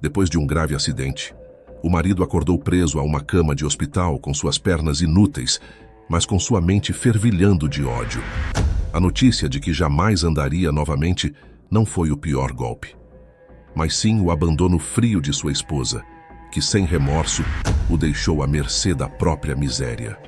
Depois de um grave acidente, o marido acordou preso a uma cama de hospital com suas pernas inúteis, mas com sua mente fervilhando de ódio. A notícia de que jamais andaria novamente não foi o pior golpe, mas sim o abandono frio de sua esposa, que sem remorso o deixou à mercê da própria miséria.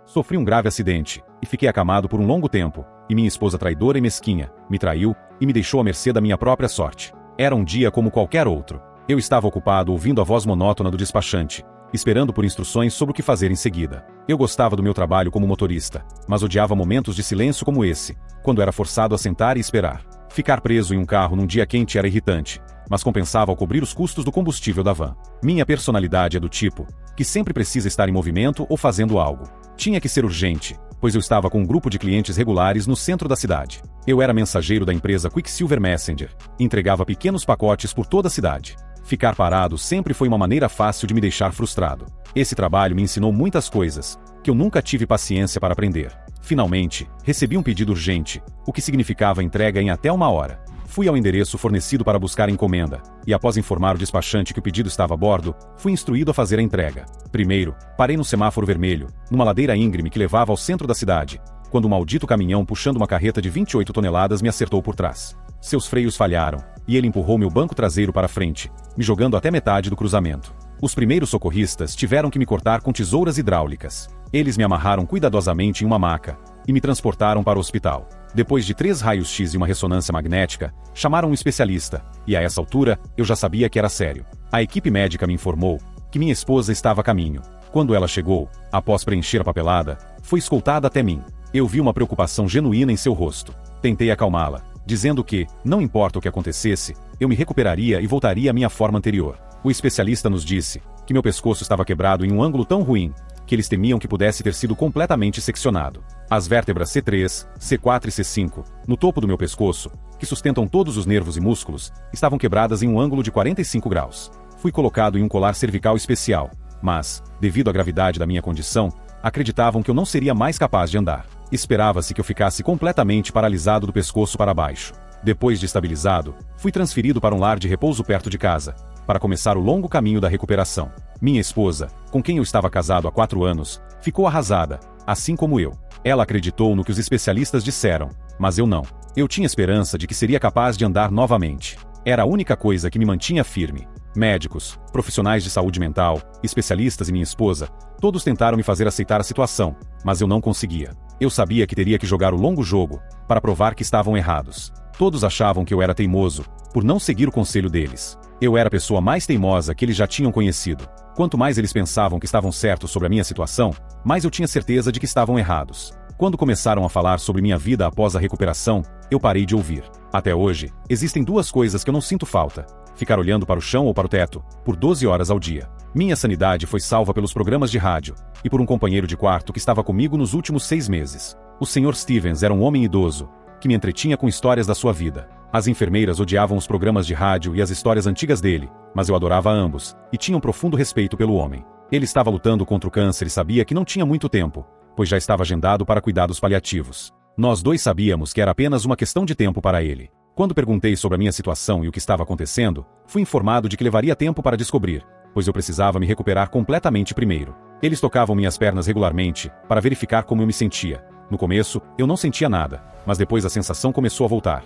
Sofri um grave acidente e fiquei acamado por um longo tempo, e minha esposa traidora e mesquinha me traiu e me deixou à mercê da minha própria sorte. Era um dia como qualquer outro. Eu estava ocupado ouvindo a voz monótona do despachante, esperando por instruções sobre o que fazer em seguida. Eu gostava do meu trabalho como motorista, mas odiava momentos de silêncio como esse, quando era forçado a sentar e esperar. Ficar preso em um carro num dia quente era irritante, mas compensava ao cobrir os custos do combustível da van. Minha personalidade é do tipo que sempre precisa estar em movimento ou fazendo algo. Tinha que ser urgente, pois eu estava com um grupo de clientes regulares no centro da cidade. Eu era mensageiro da empresa Quicksilver Messenger e entregava pequenos pacotes por toda a cidade. Ficar parado sempre foi uma maneira fácil de me deixar frustrado. Esse trabalho me ensinou muitas coisas que eu nunca tive paciência para aprender. Finalmente, recebi um pedido urgente, o que significava entrega em até 1 hora. Fui ao endereço fornecido para buscar a encomenda, e após informar o despachante que o pedido estava a bordo, fui instruído a fazer a entrega. Primeiro, parei no semáforo vermelho, numa ladeira íngreme que levava ao centro da cidade, quando um maldito caminhão puxando uma carreta de 28 toneladas me acertou por trás. Seus freios falharam, e ele empurrou meu banco traseiro para frente, me jogando até metade do cruzamento. Os primeiros socorristas tiveram que me cortar com tesouras hidráulicas. Eles me amarraram cuidadosamente em uma maca e me transportaram para o hospital. Depois de 3 raios-x e uma ressonância magnética, chamaram um especialista, e a essa altura, eu já sabia que era sério. A equipe médica me informou que minha esposa estava a caminho. Quando ela chegou, após preencher a papelada, foi escoltada até mim. Eu vi uma preocupação genuína em seu rosto. Tentei acalmá-la, dizendo que, não importa o que acontecesse, eu me recuperaria e voltaria à minha forma anterior. O especialista nos disse que meu pescoço estava quebrado em um ângulo tão ruim que eles temiam que pudesse ter sido completamente seccionado. As vértebras C3, C4 e C5, no topo do meu pescoço, que sustentam todos os nervos e músculos, estavam quebradas em um ângulo de 45 graus. Fui colocado em um colar cervical especial, mas, devido à gravidade da minha condição, acreditavam que eu não seria mais capaz de andar. Esperava-se que eu ficasse completamente paralisado do pescoço para baixo. Depois de estabilizado, fui transferido para um lar de repouso perto de casa, para começar o longo caminho da recuperação. Minha esposa, com quem eu estava casado há 4 anos, ficou arrasada, assim como eu. Ela acreditou no que os especialistas disseram, mas eu não. Eu tinha esperança de que seria capaz de andar novamente. Era a única coisa que me mantinha firme. Médicos, profissionais de saúde mental, especialistas e minha esposa, todos tentaram me fazer aceitar a situação, mas eu não conseguia. Eu sabia que teria que jogar o longo jogo, para provar que estavam errados. Todos achavam que eu era teimoso, por não seguir o conselho deles. Eu era a pessoa mais teimosa que eles já tinham conhecido. Quanto mais eles pensavam que estavam certos sobre a minha situação, mais eu tinha certeza de que estavam errados. Quando começaram a falar sobre minha vida após a recuperação, eu parei de ouvir. Até hoje, existem 2 coisas que eu não sinto falta: ficar olhando para o chão ou para o teto, por 12 horas ao dia. Minha sanidade foi salva pelos programas de rádio, e por um companheiro de quarto que estava comigo nos últimos 6 meses. O Sr. Stevens era um homem idoso, que me entretinha com histórias da sua vida. As enfermeiras odiavam os programas de rádio e as histórias antigas dele, mas eu adorava ambos, e tinha um profundo respeito pelo homem. Ele estava lutando contra o câncer e sabia que não tinha muito tempo, pois já estava agendado para cuidados paliativos. Nós 2 sabíamos que era apenas uma questão de tempo para ele. Quando perguntei sobre a minha situação e o que estava acontecendo, fui informado de que levaria tempo para descobrir, pois eu precisava me recuperar completamente primeiro. Eles tocavam minhas pernas regularmente, para verificar como eu me sentia. No começo, eu não sentia nada, mas depois a sensação começou a voltar.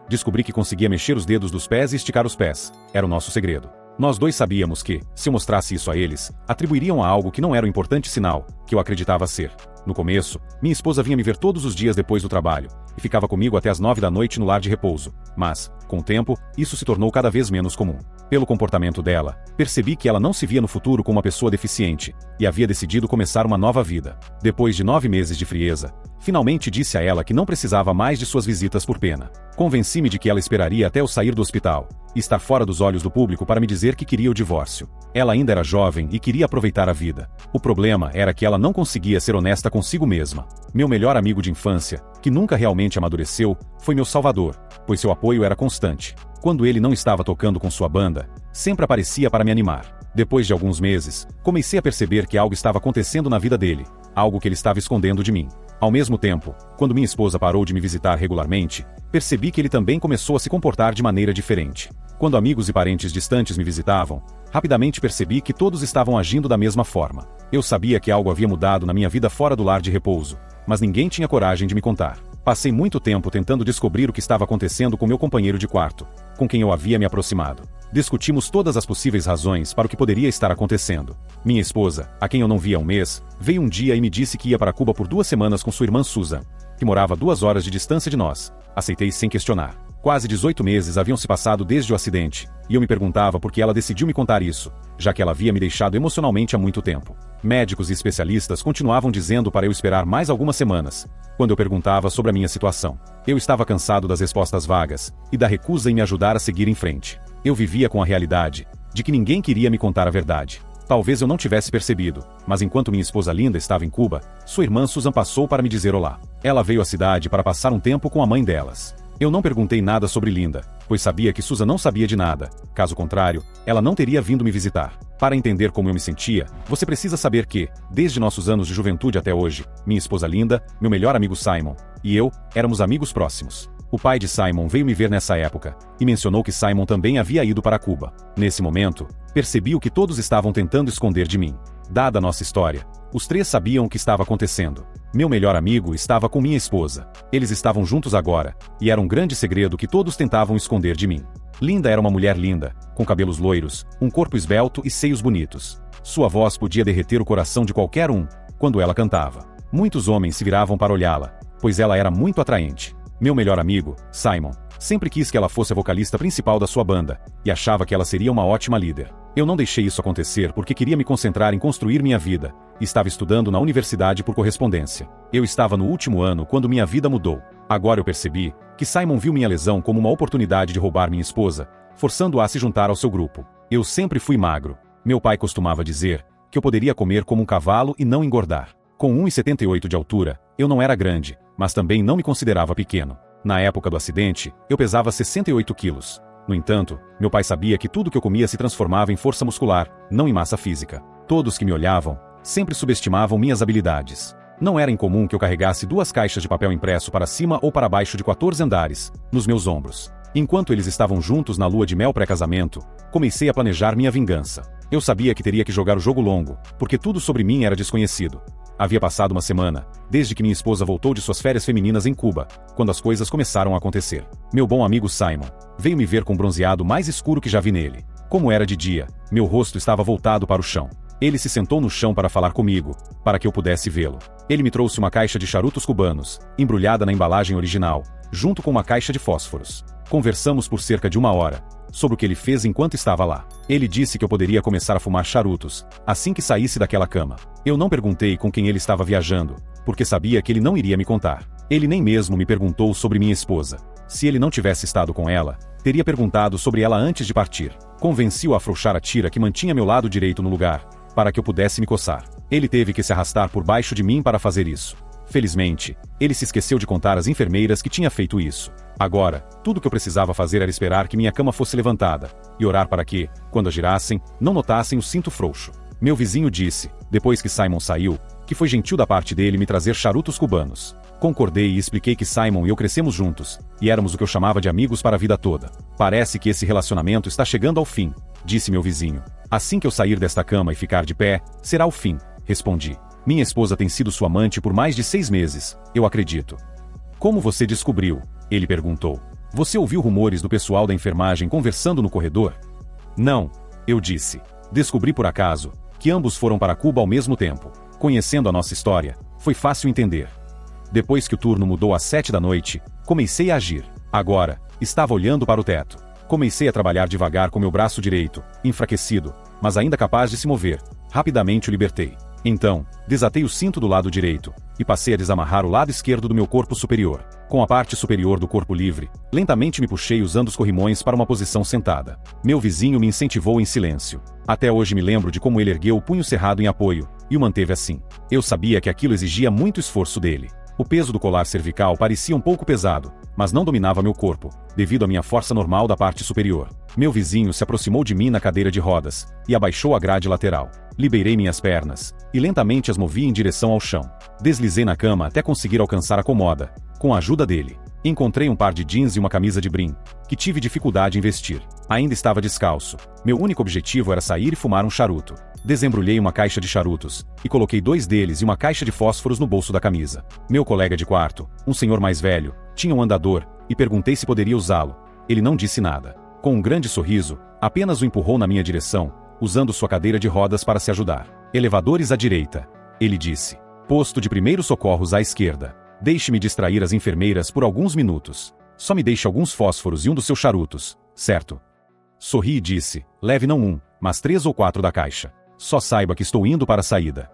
Descobri que conseguia mexer os dedos dos pés e esticar os pés. Era o nosso segredo. Nós 2 sabíamos que, se eu mostrasse isso a eles, atribuiriam a algo que não era um importante sinal, que eu acreditava ser. No começo, minha esposa vinha me ver todos os dias depois do trabalho, e ficava comigo até as 9 da noite no lar de repouso. Mas, com o tempo, isso se tornou cada vez menos comum. Pelo comportamento dela, percebi que ela não se via no futuro como uma pessoa deficiente, e havia decidido começar uma nova vida. Depois de 9 meses de frieza, finalmente disse a ela que não precisava mais de suas visitas por pena. Convenci-me de que ela esperaria até eu sair do hospital, e estar fora dos olhos do público para me dizer que queria o divórcio. Ela ainda era jovem e queria aproveitar a vida. O problema era que ela não conseguia ser honesta consigo mesma. Meu melhor amigo de infância, que nunca realmente amadureceu, foi meu salvador, pois seu apoio era constante. Quando ele não estava tocando com sua banda, sempre aparecia para me animar. Depois de alguns meses, comecei a perceber que algo estava acontecendo na vida dele, algo que ele estava escondendo de mim. Ao mesmo tempo, quando minha esposa parou de me visitar regularmente, percebi que ele também começou a se comportar de maneira diferente. Quando amigos e parentes distantes me visitavam, rapidamente percebi que todos estavam agindo da mesma forma. Eu sabia que algo havia mudado na minha vida fora do lar de repouso, mas ninguém tinha coragem de me contar. Passei muito tempo tentando descobrir o que estava acontecendo com meu companheiro de quarto, com quem eu havia me aproximado. Discutimos todas as possíveis razões para o que poderia estar acontecendo. Minha esposa, a quem eu não via há um mês, veio um dia e me disse que ia para Cuba por 2 semanas com sua irmã Susan, que morava a 2 horas de distância de nós. Aceitei sem questionar. Quase 18 meses haviam se passado desde o acidente, e eu me perguntava por que ela decidiu me contar isso, já que ela havia me deixado emocionalmente há muito tempo. Médicos e especialistas continuavam dizendo para eu esperar mais algumas semanas, quando eu perguntava sobre a minha situação. Eu estava cansado das respostas vagas, e da recusa em me ajudar a seguir em frente. Eu vivia com a realidade de que ninguém queria me contar a verdade. Talvez eu não tivesse percebido, mas enquanto minha esposa Linda estava em Cuba, sua irmã Susan passou para me dizer olá. Ela veio à cidade para passar um tempo com a mãe delas. Eu não perguntei nada sobre Linda, pois sabia que Susan não sabia de nada. Caso contrário, ela não teria vindo me visitar. Para entender como eu me sentia, você precisa saber que, desde nossos anos de juventude até hoje, minha esposa Linda, meu melhor amigo Simon, e eu, éramos amigos próximos. O pai de Simon veio me ver nessa época, e mencionou que Simon também havia ido para Cuba. Nesse momento, percebi o que todos estavam tentando esconder de mim. Dada a nossa história, os 3 sabiam o que estava acontecendo. Meu melhor amigo estava com minha esposa. Eles estavam juntos agora, e era um grande segredo que todos tentavam esconder de mim. Linda era uma mulher linda, com cabelos loiros, um corpo esbelto e seios bonitos. Sua voz podia derreter o coração de qualquer um, quando ela cantava. Muitos homens se viravam para olhá-la, pois ela era muito atraente. Meu melhor amigo, Simon, sempre quis que ela fosse a vocalista principal da sua banda, e achava que ela seria uma ótima líder. Eu não deixei isso acontecer porque queria me concentrar em construir minha vida, e estava estudando na universidade por correspondência. Eu estava no último ano quando minha vida mudou. Agora eu percebi que Simon viu minha lesão como uma oportunidade de roubar minha esposa, forçando-a a se juntar ao seu grupo. Eu sempre fui magro. Meu pai costumava dizer que eu poderia comer como um cavalo e não engordar. Com 1,78 de altura, eu não era grande, mas também não me considerava pequeno. Na época do acidente, eu pesava 68 quilos. No entanto, meu pai sabia que tudo que eu comia se transformava em força muscular, não em massa física. Todos que me olhavam sempre subestimavam minhas habilidades. Não era incomum que eu carregasse 2 caixas de papel impresso para cima ou para baixo de 14 andares, nos meus ombros. Enquanto eles estavam juntos na lua de mel pré-casamento, comecei a planejar minha vingança. Eu sabia que teria que jogar o jogo longo, porque tudo sobre mim era desconhecido. Havia passado uma semana, desde que minha esposa voltou de suas férias femininas em Cuba, quando as coisas começaram a acontecer. Meu bom amigo Simon veio me ver com o bronzeado mais escuro que já vi nele. Como era de dia, meu rosto estava voltado para o chão. Ele se sentou no chão para falar comigo, para que eu pudesse vê-lo. Ele me trouxe uma caixa de charutos cubanos, embrulhada na embalagem original, junto com uma caixa de fósforos. Conversamos por cerca de 1 hora, sobre o que ele fez enquanto estava lá. Ele disse que eu poderia começar a fumar charutos, assim que saísse daquela cama. Eu não perguntei com quem ele estava viajando, porque sabia que ele não iria me contar. Ele nem mesmo me perguntou sobre minha esposa. Se ele não tivesse estado com ela, teria perguntado sobre ela antes de partir. Convenci-o a afrouxar a tira que mantinha meu lado direito no lugar, para que eu pudesse me coçar. Ele teve que se arrastar por baixo de mim para fazer isso. Felizmente, ele se esqueceu de contar às enfermeiras que tinha feito isso. Agora, tudo que eu precisava fazer era esperar que minha cama fosse levantada, e orar para que, quando a girassem, não notassem o cinto frouxo. Meu vizinho disse, depois que Simon saiu, que foi gentil da parte dele me trazer charutos cubanos. Concordei e expliquei que Simon e eu crescemos juntos, e éramos o que eu chamava de amigos para a vida toda. Parece que esse relacionamento está chegando ao fim, disse meu vizinho. Assim que eu sair desta cama e ficar de pé, será o fim, respondi. Minha esposa tem sido sua amante por mais de 6 meses, eu acredito. Como você descobriu? Ele perguntou. Você ouviu rumores do pessoal da enfermagem conversando no corredor? Não, eu disse. Descobri por acaso que ambos foram para Cuba ao mesmo tempo. Conhecendo a nossa história, foi fácil entender. Depois que o turno mudou às 7 da noite, comecei a agir. Agora, estava olhando para o teto. Comecei a trabalhar devagar com meu braço direito, enfraquecido, mas ainda capaz de se mover. Rapidamente o libertei. Então, desatei o cinto do lado direito, e passei a desamarrar o lado esquerdo do meu corpo superior. Com a parte superior do corpo livre, lentamente me puxei usando os corrimões para uma posição sentada. Meu vizinho me incentivou em silêncio. Até hoje me lembro de como ele ergueu o punho cerrado em apoio, e o manteve assim. Eu sabia que aquilo exigia muito esforço dele. O peso do colar cervical parecia um pouco pesado, mas não dominava meu corpo, devido à minha força normal da parte superior. Meu vizinho se aproximou de mim na cadeira de rodas e abaixou a grade lateral. Liberei minhas pernas e lentamente as movi em direção ao chão. Deslizei na cama até conseguir alcançar a cômoda, com a ajuda dele. Encontrei um par de jeans e uma camisa de brim, que tive dificuldade em vestir. Ainda estava descalço. Meu único objetivo era sair e fumar um charuto. Desembrulhei uma caixa de charutos e coloquei 2 deles e uma caixa de fósforos no bolso da camisa. Meu colega de quarto, um senhor mais velho, tinha um andador e perguntei se poderia usá-lo. Ele não disse nada. Com um grande sorriso, apenas o empurrou na minha direção, usando sua cadeira de rodas para se ajudar. Elevadores à direita, ele disse. Posto de primeiros socorros à esquerda. Deixe-me distrair as enfermeiras por alguns minutos. Só me deixe alguns fósforos e um dos seus charutos, certo? Sorri e disse, leve não 1, mas 3 ou 4 da caixa. Só saiba que estou indo para a saída.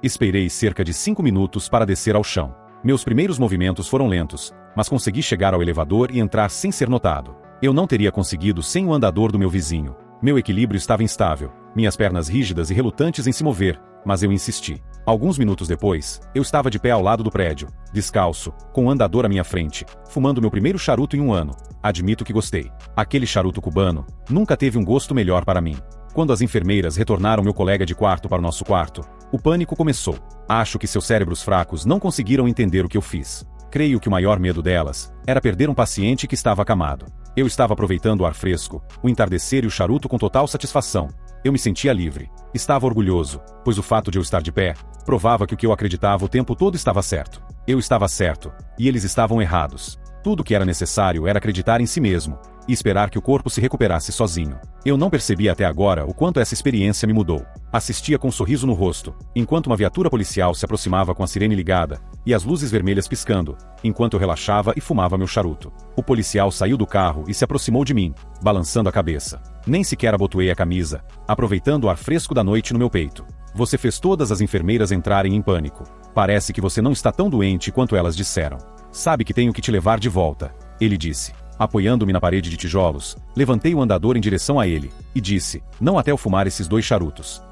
Esperei cerca de 5 minutos para descer ao chão. Meus primeiros movimentos foram lentos, mas consegui chegar ao elevador e entrar sem ser notado. Eu não teria conseguido sem o andador do meu vizinho. Meu equilíbrio estava instável, minhas pernas rígidas e relutantes em se mover, mas eu insisti. Alguns minutos depois, eu estava de pé ao lado do prédio, descalço, com o andador à minha frente, fumando meu primeiro charuto em 1 ano. Admito que gostei. Aquele charuto cubano nunca teve um gosto melhor para mim. Quando as enfermeiras retornaram meu colega de quarto para o nosso quarto, o pânico começou. Acho que seus cérebros fracos não conseguiram entender o que eu fiz. Creio que o maior medo delas era perder um paciente que estava acamado. Eu estava aproveitando o ar fresco, o entardecer e o charuto com total satisfação. Eu me sentia livre. Estava orgulhoso, pois o fato de eu estar de pé provava que o que eu acreditava o tempo todo estava certo. Eu estava certo, e eles estavam errados. Tudo o que era necessário era acreditar em si mesmo e esperar que o corpo se recuperasse sozinho. Eu não percebi até agora o quanto essa experiência me mudou. Assistia com um sorriso no rosto, enquanto uma viatura policial se aproximava com a sirene ligada e as luzes vermelhas piscando, enquanto eu relaxava e fumava meu charuto. O policial saiu do carro e se aproximou de mim, balançando a cabeça. Nem sequer abotoei a camisa, aproveitando o ar fresco da noite no meu peito. Você fez todas as enfermeiras entrarem em pânico. Parece que você não está tão doente quanto elas disseram. Sabe que tenho que te levar de volta, ele disse. Apoiando-me na parede de tijolos, levantei o andador em direção a ele, e disse, não até eu fumar esses 2 charutos.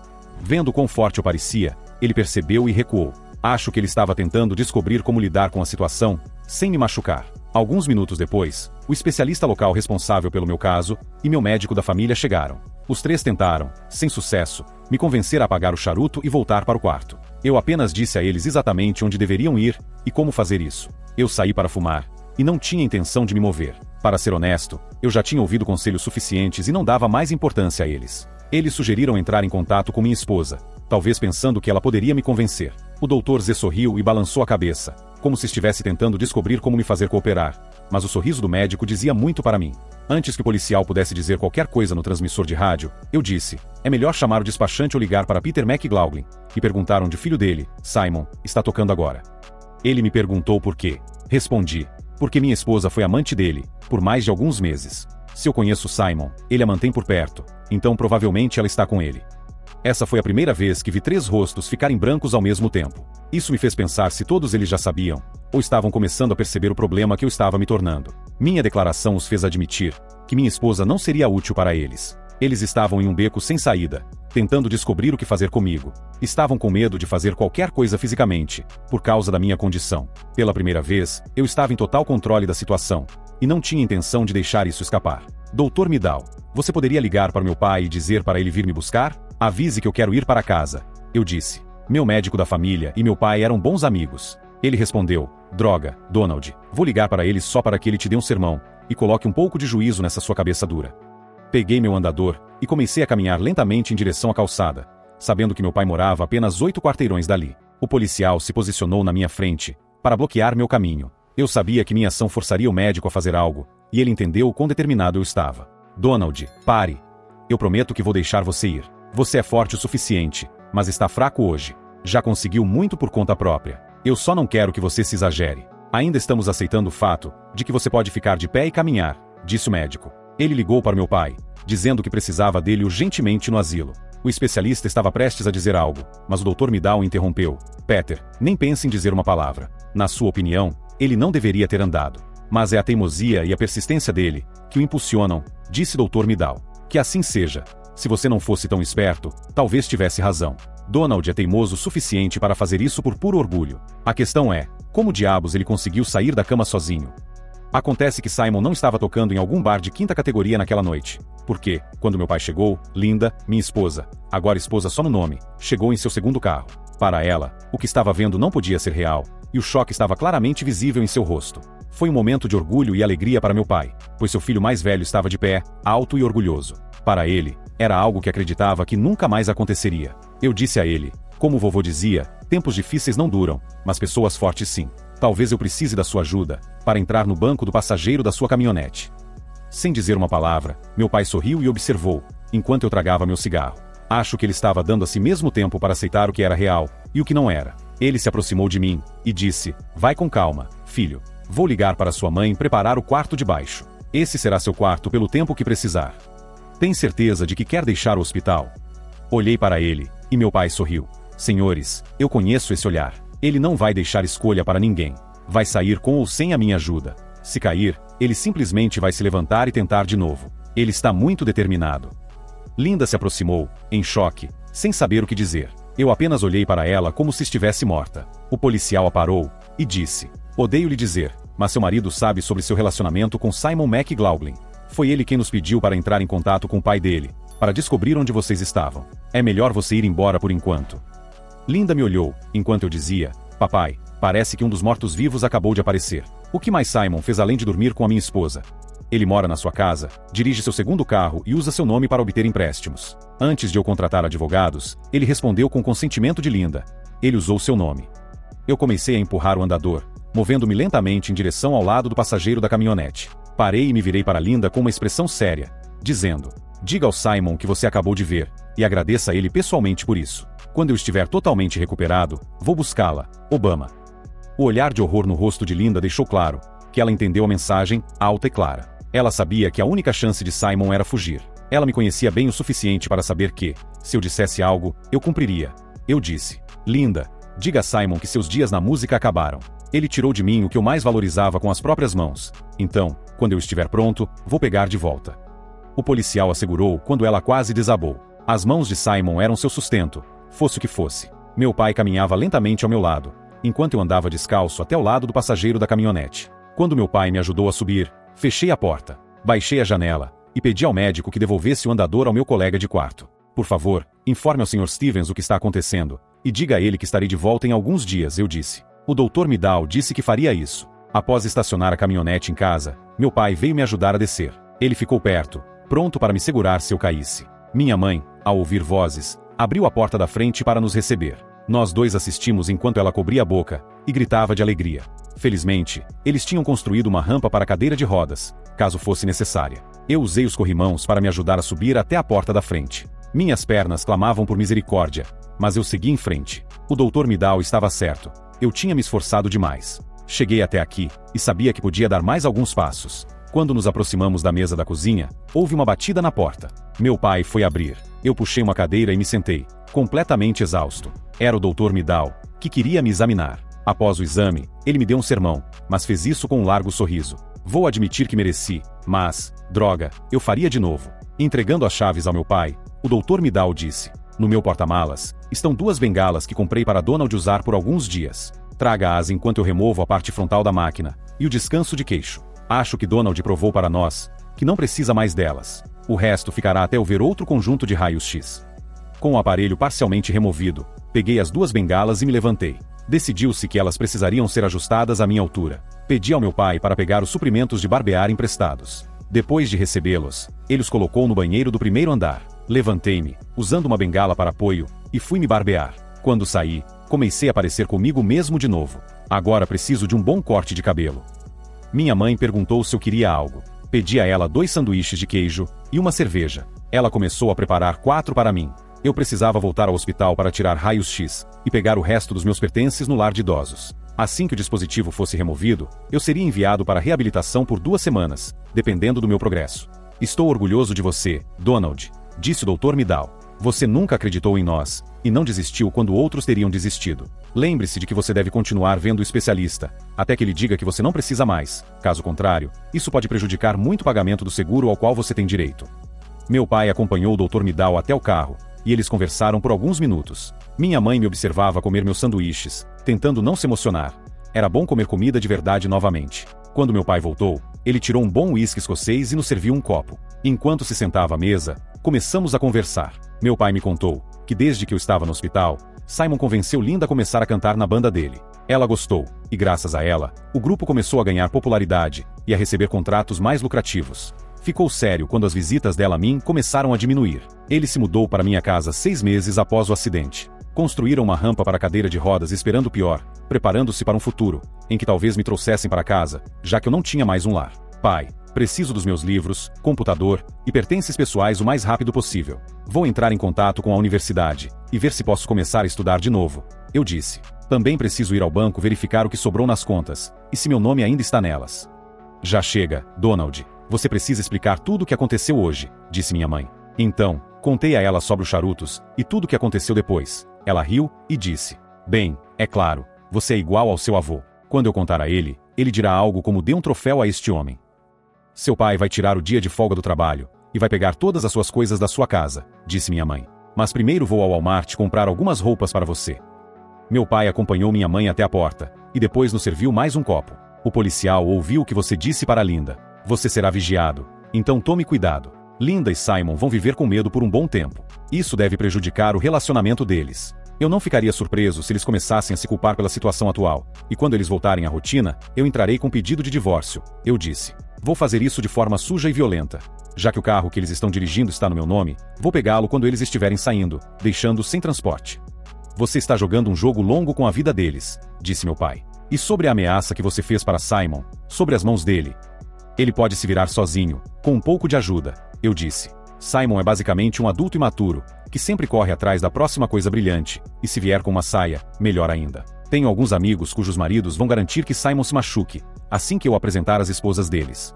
Vendo quão forte eu parecia, ele percebeu e recuou. Acho que ele estava tentando descobrir como lidar com a situação, sem me machucar. Alguns minutos depois, o especialista local responsável pelo meu caso e meu médico da família chegaram. Os 3 tentaram, sem sucesso, me convencer a apagar o charuto e voltar para o quarto. Eu apenas disse a eles exatamente onde deveriam ir e como fazer isso. Eu saí para fumar, e não tinha intenção de me mover. Para ser honesto, eu já tinha ouvido conselhos suficientes e não dava mais importância a eles. Eles sugeriram entrar em contato com minha esposa, talvez pensando que ela poderia me convencer. O Dr. Z sorriu e balançou a cabeça, como se estivesse tentando descobrir como me fazer cooperar, mas o sorriso do médico dizia muito para mim. Antes que o policial pudesse dizer qualquer coisa no transmissor de rádio, eu disse, é melhor chamar o despachante ou ligar para Peter McGlaughlin, e perguntar onde o filho dele, Simon, está tocando agora. Ele me perguntou por quê. Respondi, porque minha esposa foi amante dele, por mais de alguns meses. Se eu conheço Simon, ele a mantém por perto, então provavelmente ela está com ele. Essa foi a primeira vez que vi 3 rostos ficarem brancos ao mesmo tempo. Isso me fez pensar se todos eles já sabiam, ou estavam começando a perceber o problema que eu estava me tornando. Minha declaração os fez admitir que minha esposa não seria útil para eles. Eles estavam em um beco sem saída, tentando descobrir o que fazer comigo. Estavam com medo de fazer qualquer coisa fisicamente, por causa da minha condição. Pela primeira vez, eu estava em total controle da situação, e não tinha intenção de deixar isso escapar. Dr. Midal, você poderia ligar para meu pai e dizer para ele vir me buscar? Avise que eu quero ir para casa, eu disse. Meu médico da família e meu pai eram bons amigos. Ele respondeu, droga, Donald, vou ligar para ele só para que ele te dê um sermão, e coloque um pouco de juízo nessa sua cabeça dura. Peguei meu andador e comecei a caminhar lentamente em direção à calçada, sabendo que meu pai morava a apenas 8 quarteirões dali. O policial se posicionou na minha frente, para bloquear meu caminho. Eu sabia que minha ação forçaria o médico a fazer algo, e ele entendeu o quão determinado eu estava. Donald, pare. Eu prometo que vou deixar você ir. Você é forte o suficiente, mas está fraco hoje. Já conseguiu muito por conta própria. Eu só não quero que você se exagere. Ainda estamos aceitando o fato de que você pode ficar de pé e caminhar, disse o médico. Ele ligou para meu pai, dizendo que precisava dele urgentemente no asilo. O especialista estava prestes a dizer algo, mas o Dr. Midal o interrompeu. Peter, nem pense em dizer uma palavra. Na sua opinião, ele não deveria ter andado. Mas é a teimosia e a persistência dele que o impulsionam, disse Dr. Midal. Que assim seja. Se você não fosse tão esperto, talvez tivesse razão. Donald é teimoso o suficiente para fazer isso por puro orgulho. A questão é, como diabos ele conseguiu sair da cama sozinho? Acontece que Simon não estava tocando em algum bar de quinta categoria naquela noite. Porque, quando meu pai chegou, Linda, minha esposa, agora esposa só no nome, chegou em seu segundo carro. Para ela, o que estava vendo não podia ser real, e o choque estava claramente visível em seu rosto. Foi um momento de orgulho e alegria para meu pai, pois seu filho mais velho estava de pé, alto e orgulhoso. Para ele, era algo que acreditava que nunca mais aconteceria. Eu disse a ele, como o vovô dizia, tempos difíceis não duram, mas pessoas fortes sim. Talvez eu precise da sua ajuda, para entrar no banco do passageiro da sua caminhonete. Sem dizer uma palavra, meu pai sorriu e observou, enquanto eu tragava meu cigarro. Acho que ele estava dando a si mesmo tempo para aceitar o que era real, e o que não era. Ele se aproximou de mim, e disse, vai com calma, filho. Vou ligar para sua mãe preparar o quarto de baixo. Esse será seu quarto pelo tempo que precisar. Tem certeza de que quer deixar o hospital? Olhei para ele, e meu pai sorriu. Senhores, eu conheço esse olhar. Ele não vai deixar escolha para ninguém. Vai sair com ou sem a minha ajuda. Se cair, ele simplesmente vai se levantar e tentar de novo. Ele está muito determinado. Linda se aproximou, em choque, sem saber o que dizer. Eu apenas olhei para ela como se estivesse morta. O policial a parou, e disse, odeio lhe dizer, mas seu marido sabe sobre seu relacionamento com Simon McLaughlin. Foi ele quem nos pediu para entrar em contato com o pai dele, para descobrir onde vocês estavam. É melhor você ir embora por enquanto. Linda me olhou, enquanto eu dizia, papai, parece que um dos mortos-vivos acabou de aparecer. O que mais Simon fez além de dormir com a minha esposa? Ele mora na sua casa, dirige seu segundo carro e usa seu nome para obter empréstimos. Antes de eu contratar advogados, ele respondeu com consentimento de Linda. Ele usou seu nome. Eu comecei a empurrar o andador, movendo-me lentamente em direção ao lado do passageiro da caminhonete. Parei e me virei para Linda com uma expressão séria, dizendo, diga ao Simon que você acabou de ver, e agradeça a ele pessoalmente por isso. Quando eu estiver totalmente recuperado, vou buscá-la, Obama. O olhar de horror no rosto de Linda deixou claro que ela entendeu a mensagem, alta e clara. Ela sabia que a única chance de Simon era fugir. Ela me conhecia bem o suficiente para saber que, se eu dissesse algo, eu cumpriria. Eu disse, Linda, diga a Simon que seus dias na música acabaram. Ele tirou de mim o que eu mais valorizava com as próprias mãos. Então, quando eu estiver pronto, vou pegar de volta. O policial assegurou quando ela quase desabou. As mãos de Simon eram seu sustento, fosse o que fosse. Meu pai caminhava lentamente ao meu lado, enquanto eu andava descalço até o lado do passageiro da caminhonete. Quando meu pai me ajudou a subir, fechei a porta, baixei a janela e pedi ao médico que devolvesse o andador ao meu colega de quarto. Por favor, informe ao Sr. Stevens o que está acontecendo, e diga a ele que estarei de volta em alguns dias, eu disse. O Dr. Midal disse que faria isso. Após estacionar a caminhonete em casa, meu pai veio me ajudar a descer. Ele ficou perto, pronto para me segurar se eu caísse. Minha mãe, ao ouvir vozes, abriu a porta da frente para nos receber. Nós dois assistimos enquanto ela cobria a boca e gritava de alegria. Felizmente, eles tinham construído uma rampa para a cadeira de rodas, caso fosse necessária. Eu usei os corrimãos para me ajudar a subir até a porta da frente. Minhas pernas clamavam por misericórdia, mas eu segui em frente. O Dr. Midal estava certo. Eu tinha me esforçado demais. Cheguei até aqui, e sabia que podia dar mais alguns passos. Quando nos aproximamos da mesa da cozinha, houve uma batida na porta. Meu pai foi abrir. Eu puxei uma cadeira e me sentei, completamente exausto. Era o Dr. Midal, que queria me examinar. Após o exame, ele me deu um sermão, mas fez isso com um largo sorriso. Vou admitir que mereci, mas, droga, eu faria de novo. Entregando as chaves ao meu pai, o Dr. Midal disse, no meu porta-malas, estão 2 bengalas que comprei para Donald usar por alguns dias. Traga-as enquanto eu removo a parte frontal da máquina, e o descanso de queixo. Acho que Donald provou para nós, que não precisa mais delas. O resto ficará até eu ver outro conjunto de raios-x. Com o aparelho parcialmente removido, peguei as 2 bengalas e me levantei. Decidiu-se que elas precisariam ser ajustadas à minha altura. Pedi ao meu pai para pegar os suprimentos de barbear emprestados. Depois de recebê-los, ele os colocou no banheiro do primeiro andar. Levantei-me, usando uma bengala para apoio, e fui me barbear. Quando saí, comecei a parecer comigo mesmo de novo. Agora preciso de um bom corte de cabelo. Minha mãe perguntou se eu queria algo. Pedi a ela 2 sanduíches de queijo e uma cerveja. Ela começou a preparar 4 para mim. Eu precisava voltar ao hospital para tirar raios-x e pegar o resto dos meus pertences no lar de idosos. Assim que o dispositivo fosse removido, eu seria enviado para reabilitação por 2 semanas, dependendo do meu progresso. Estou orgulhoso de você, Donald, disse o Dr. Midal. Você nunca acreditou em nós, e não desistiu quando outros teriam desistido. Lembre-se de que você deve continuar vendo o especialista, até que ele diga que você não precisa mais. Caso contrário, isso pode prejudicar muito o pagamento do seguro ao qual você tem direito. Meu pai acompanhou o Dr. Midal até o carro, e eles conversaram por alguns minutos. Minha mãe me observava comer meus sanduíches, tentando não se emocionar. Era bom comer comida de verdade novamente. Quando meu pai voltou, ele tirou um bom uísque escocês e nos serviu um copo. Enquanto se sentava à mesa, começamos a conversar. Meu pai me contou que desde que eu estava no hospital, Simon convenceu Linda a começar a cantar na banda dele. Ela gostou, e graças a ela, o grupo começou a ganhar popularidade e a receber contratos mais lucrativos. Ficou sério quando as visitas dela a mim começaram a diminuir. Ele se mudou para minha casa 6 meses após o acidente. Construíram uma rampa para a cadeira de rodas esperando o pior, preparando-se para um futuro, em que talvez me trouxessem para casa, já que eu não tinha mais um lar. Pai, preciso dos meus livros, computador e pertences pessoais o mais rápido possível. Vou entrar em contato com a universidade e ver se posso começar a estudar de novo, eu disse. Também preciso ir ao banco verificar o que sobrou nas contas, e se meu nome ainda está nelas. Já chega, Donald. Você precisa explicar tudo o que aconteceu hoje, disse minha mãe. Então, contei a ela sobre os charutos e tudo o que aconteceu depois. Ela riu e disse: bem, é claro, você é igual ao seu avô. Quando eu contar a ele, ele dirá algo como dê um troféu a este homem. Seu pai vai tirar o dia de folga do trabalho e vai pegar todas as suas coisas da sua casa, disse minha mãe. Mas primeiro vou ao Walmart comprar algumas roupas para você. Meu pai acompanhou minha mãe até a porta e depois nos serviu mais um copo. O policial ouviu o que você disse para Linda. Você será vigiado, então tome cuidado. Linda e Simon vão viver com medo por um bom tempo. Isso deve prejudicar o relacionamento deles. Eu não ficaria surpreso se eles começassem a se culpar pela situação atual, e quando eles voltarem à rotina, eu entrarei com pedido de divórcio, eu disse. Vou fazer isso de forma suja e violenta. Já que o carro que eles estão dirigindo está no meu nome, vou pegá-lo quando eles estiverem saindo, deixando sem transporte. Você está jogando um jogo longo com a vida deles, disse meu pai. E sobre a ameaça que você fez para Simon, sobre as mãos dele. Ele pode se virar sozinho, com um pouco de ajuda, eu disse. Simon é basicamente um adulto imaturo, que sempre corre atrás da próxima coisa brilhante, e se vier com uma saia, melhor ainda. Tenho alguns amigos cujos maridos vão garantir que Simon se machuque, assim que eu apresentar as esposas deles.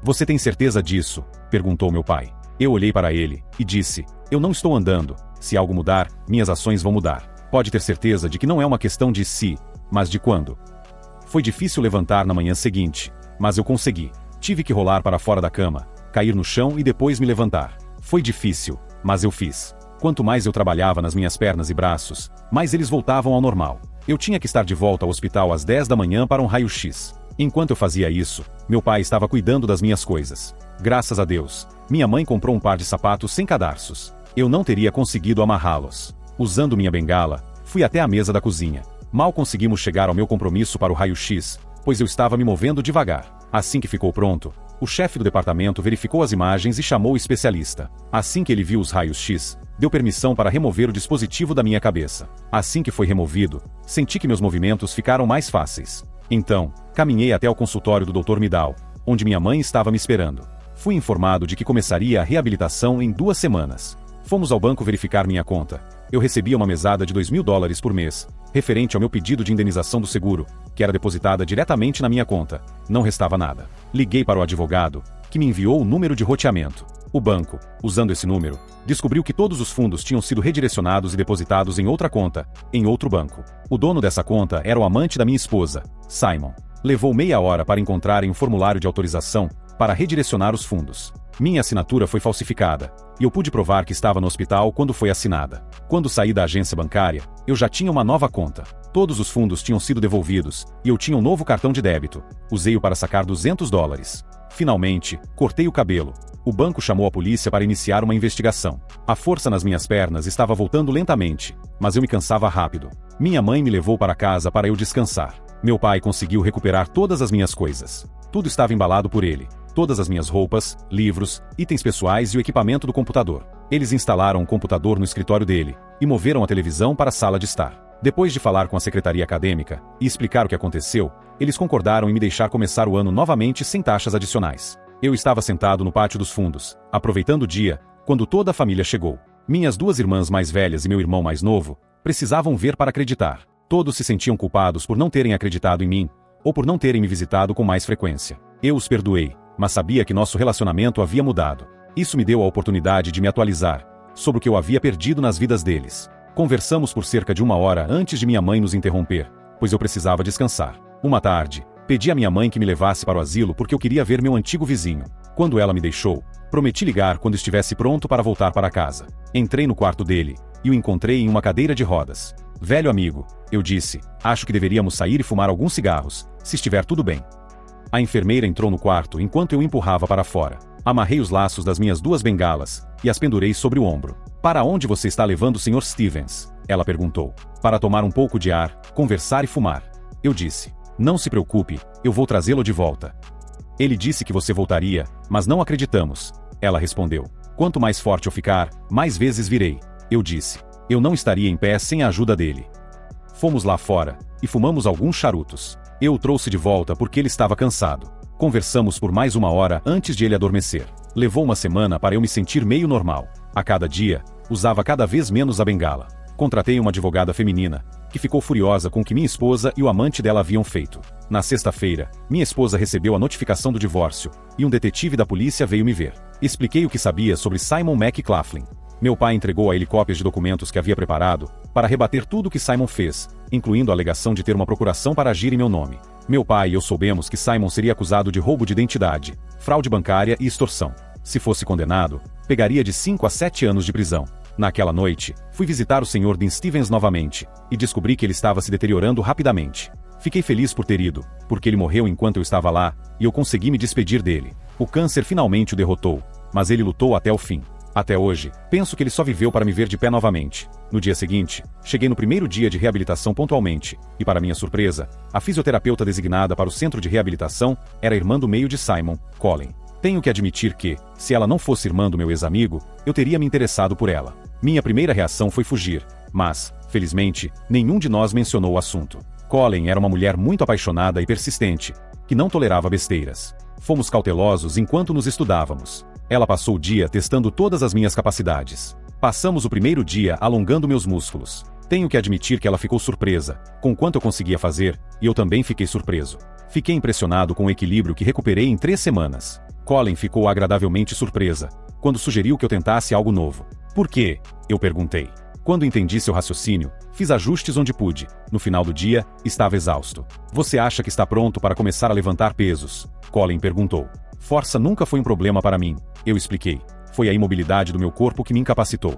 Você tem certeza disso? Perguntou meu pai. Eu olhei para ele, e disse, eu não estou andando, se algo mudar, minhas ações vão mudar. Pode ter certeza de que não é uma questão de se, mas de quando. Foi difícil levantar na manhã seguinte, mas eu consegui. Tive que rolar para fora da cama, cair no chão e depois me levantar. Foi difícil, mas eu fiz. Quanto mais eu trabalhava nas minhas pernas e braços, mais eles voltavam ao normal. Eu tinha que estar de volta ao hospital às 10 da manhã para um raio-x. Enquanto eu fazia isso, meu pai estava cuidando das minhas coisas. Graças a Deus, minha mãe comprou um par de sapatos sem cadarços. Eu não teria conseguido amarrá-los. Usando minha bengala, fui até a mesa da cozinha. Mal conseguimos chegar ao meu compromisso para o raio-x, pois eu estava me movendo devagar. Assim que ficou pronto, o chefe do departamento verificou as imagens e chamou o especialista. Assim que ele viu os raios-x, deu permissão para remover o dispositivo da minha cabeça. Assim que foi removido, senti que meus movimentos ficaram mais fáceis. Então, caminhei até o consultório do Dr. Midal, onde minha mãe estava me esperando. Fui informado de que começaria a reabilitação em 2 semanas. Fomos ao banco verificar minha conta. Eu recebia uma mesada de $2.000 por mês, referente ao meu pedido de indenização do seguro, que era depositada diretamente na minha conta. Não restava nada. Liguei para o advogado, que me enviou o número de roteamento. O banco, usando esse número, descobriu que todos os fundos tinham sido redirecionados e depositados em outra conta, em outro banco. O dono dessa conta era o amante da minha esposa, Simon. Levou meia hora para encontrarem um formulário de autorização para redirecionar os fundos. Minha assinatura foi falsificada, e eu pude provar que estava no hospital quando foi assinada. Quando saí da agência bancária, eu já tinha uma nova conta. Todos os fundos tinham sido devolvidos, e eu tinha um novo cartão de débito. Usei-o para sacar $200. Finalmente, cortei o cabelo. O banco chamou a polícia para iniciar uma investigação. A força nas minhas pernas estava voltando lentamente, mas eu me cansava rápido. Minha mãe me levou para casa para eu descansar. Meu pai conseguiu recuperar todas as minhas coisas. Tudo estava embalado por ele. Todas as minhas roupas, livros, itens pessoais e o equipamento do computador. Eles instalaram um computador no escritório dele e moveram a televisão para a sala de estar. Depois de falar com a secretaria acadêmica e explicar o que aconteceu, eles concordaram em me deixar começar o ano novamente sem taxas adicionais. Eu estava sentado no pátio dos fundos, aproveitando o dia, quando toda a família chegou. Minhas 2 irmãs mais velhas e meu irmão mais novo precisavam ver para acreditar. Todos se sentiam culpados por não terem acreditado em mim, ou por não terem me visitado com mais frequência. Eu os perdoei, mas sabia que nosso relacionamento havia mudado. Isso me deu a oportunidade de me atualizar sobre o que eu havia perdido nas vidas deles. Conversamos por cerca de 1 hora antes de minha mãe nos interromper, pois eu precisava descansar. Uma tarde, pedi à minha mãe que me levasse para o asilo porque eu queria ver meu antigo vizinho. Quando ela me deixou, prometi ligar quando estivesse pronto para voltar para casa. Entrei no quarto dele e o encontrei em uma cadeira de rodas. Velho amigo, eu disse, acho que deveríamos sair e fumar alguns cigarros, se estiver tudo bem. A enfermeira entrou no quarto enquanto eu empurrava para fora. Amarrei os laços das minhas 2 bengalas e as pendurei sobre o ombro. Para onde você está levando o Sr. Stevens? Ela perguntou. Para tomar um pouco de ar, conversar e fumar. Eu disse, não se preocupe, eu vou trazê-lo de volta. Ele disse que você voltaria, mas não acreditamos. Ela respondeu. Quanto mais forte eu ficar, mais vezes virei. Eu disse. Eu não estaria em pé sem a ajuda dele. Fomos lá fora e fumamos alguns charutos. Eu o trouxe de volta porque ele estava cansado. Conversamos por mais 1 hora antes de ele adormecer. Levou 1 semana para eu me sentir meio normal. A cada dia, usava cada vez menos a bengala. Contratei uma advogada feminina, que ficou furiosa com o que minha esposa e o amante dela haviam feito. Na sexta-feira, minha esposa recebeu a notificação do divórcio, e um detetive da polícia veio me ver. Expliquei o que sabia sobre Simon McLaughlin. Meu pai entregou a ele cópias de documentos que havia preparado, para rebater tudo o que Simon fez, incluindo a alegação de ter uma procuração para agir em meu nome. Meu pai e eu soubemos que Simon seria acusado de roubo de identidade, fraude bancária e extorsão. Se fosse condenado, pegaria de 5 a 7 anos de prisão. Naquela noite, fui visitar o Sr. Dean Stevens novamente, e descobri que ele estava se deteriorando rapidamente. Fiquei feliz por ter ido, porque ele morreu enquanto eu estava lá, e eu consegui me despedir dele. O câncer finalmente o derrotou, mas ele lutou até o fim. Até hoje, penso que ele só viveu para me ver de pé novamente. No dia seguinte, cheguei no primeiro dia de reabilitação pontualmente, e para minha surpresa, a fisioterapeuta designada para o centro de reabilitação era a irmã do meio de Simon, Colin. Tenho que admitir que, se ela não fosse irmã do meu ex-amigo, eu teria me interessado por ela. Minha primeira reação foi fugir, mas, felizmente, nenhum de nós mencionou o assunto. Colin era uma mulher muito apaixonada e persistente, que não tolerava besteiras. Fomos cautelosos enquanto nos estudávamos. Ela passou o dia testando todas as minhas capacidades. Passamos o primeiro dia alongando meus músculos. Tenho que admitir que ela ficou surpresa com quanto eu conseguia fazer, e eu também fiquei surpreso. Fiquei impressionado com o equilíbrio que recuperei em 3 semanas. Colin ficou agradavelmente surpresa quando sugeriu que eu tentasse algo novo. Por quê? Eu perguntei. Quando entendi seu raciocínio, fiz ajustes onde pude. No final do dia, estava exausto. Você acha que está pronto para começar a levantar pesos? Colin perguntou. Força nunca foi um problema para mim, eu expliquei. Foi a imobilidade do meu corpo que me incapacitou.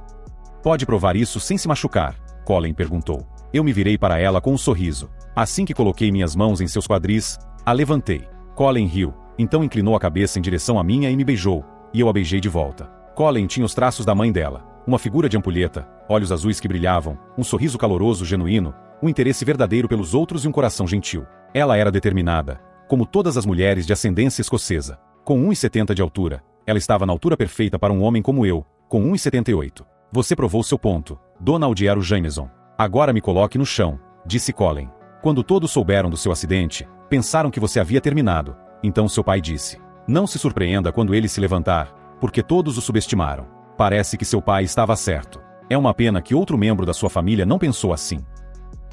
Pode provar isso sem se machucar? Colin perguntou. Eu me virei para ela com um sorriso. Assim que coloquei minhas mãos em seus quadris, a levantei. Colin riu, então inclinou a cabeça em direção à minha e me beijou, e eu a beijei de volta. Colin tinha os traços da mãe dela, uma figura de ampulheta, olhos azuis que brilhavam, um sorriso caloroso genuíno, um interesse verdadeiro pelos outros e um coração gentil. Ela era determinada, como todas as mulheres de ascendência escocesa. Com 1,70 de altura, ela estava na altura perfeita para um homem como eu, com 1,78. Você provou seu ponto, Dona Aldiero Jameson. Agora me coloque no chão, disse Colin. Quando todos souberam do seu acidente, pensaram que você havia terminado. Então seu pai disse. Não se surpreenda quando ele se levantar, porque todos o subestimaram. Parece que seu pai estava certo. É uma pena que outro membro da sua família não pensou assim.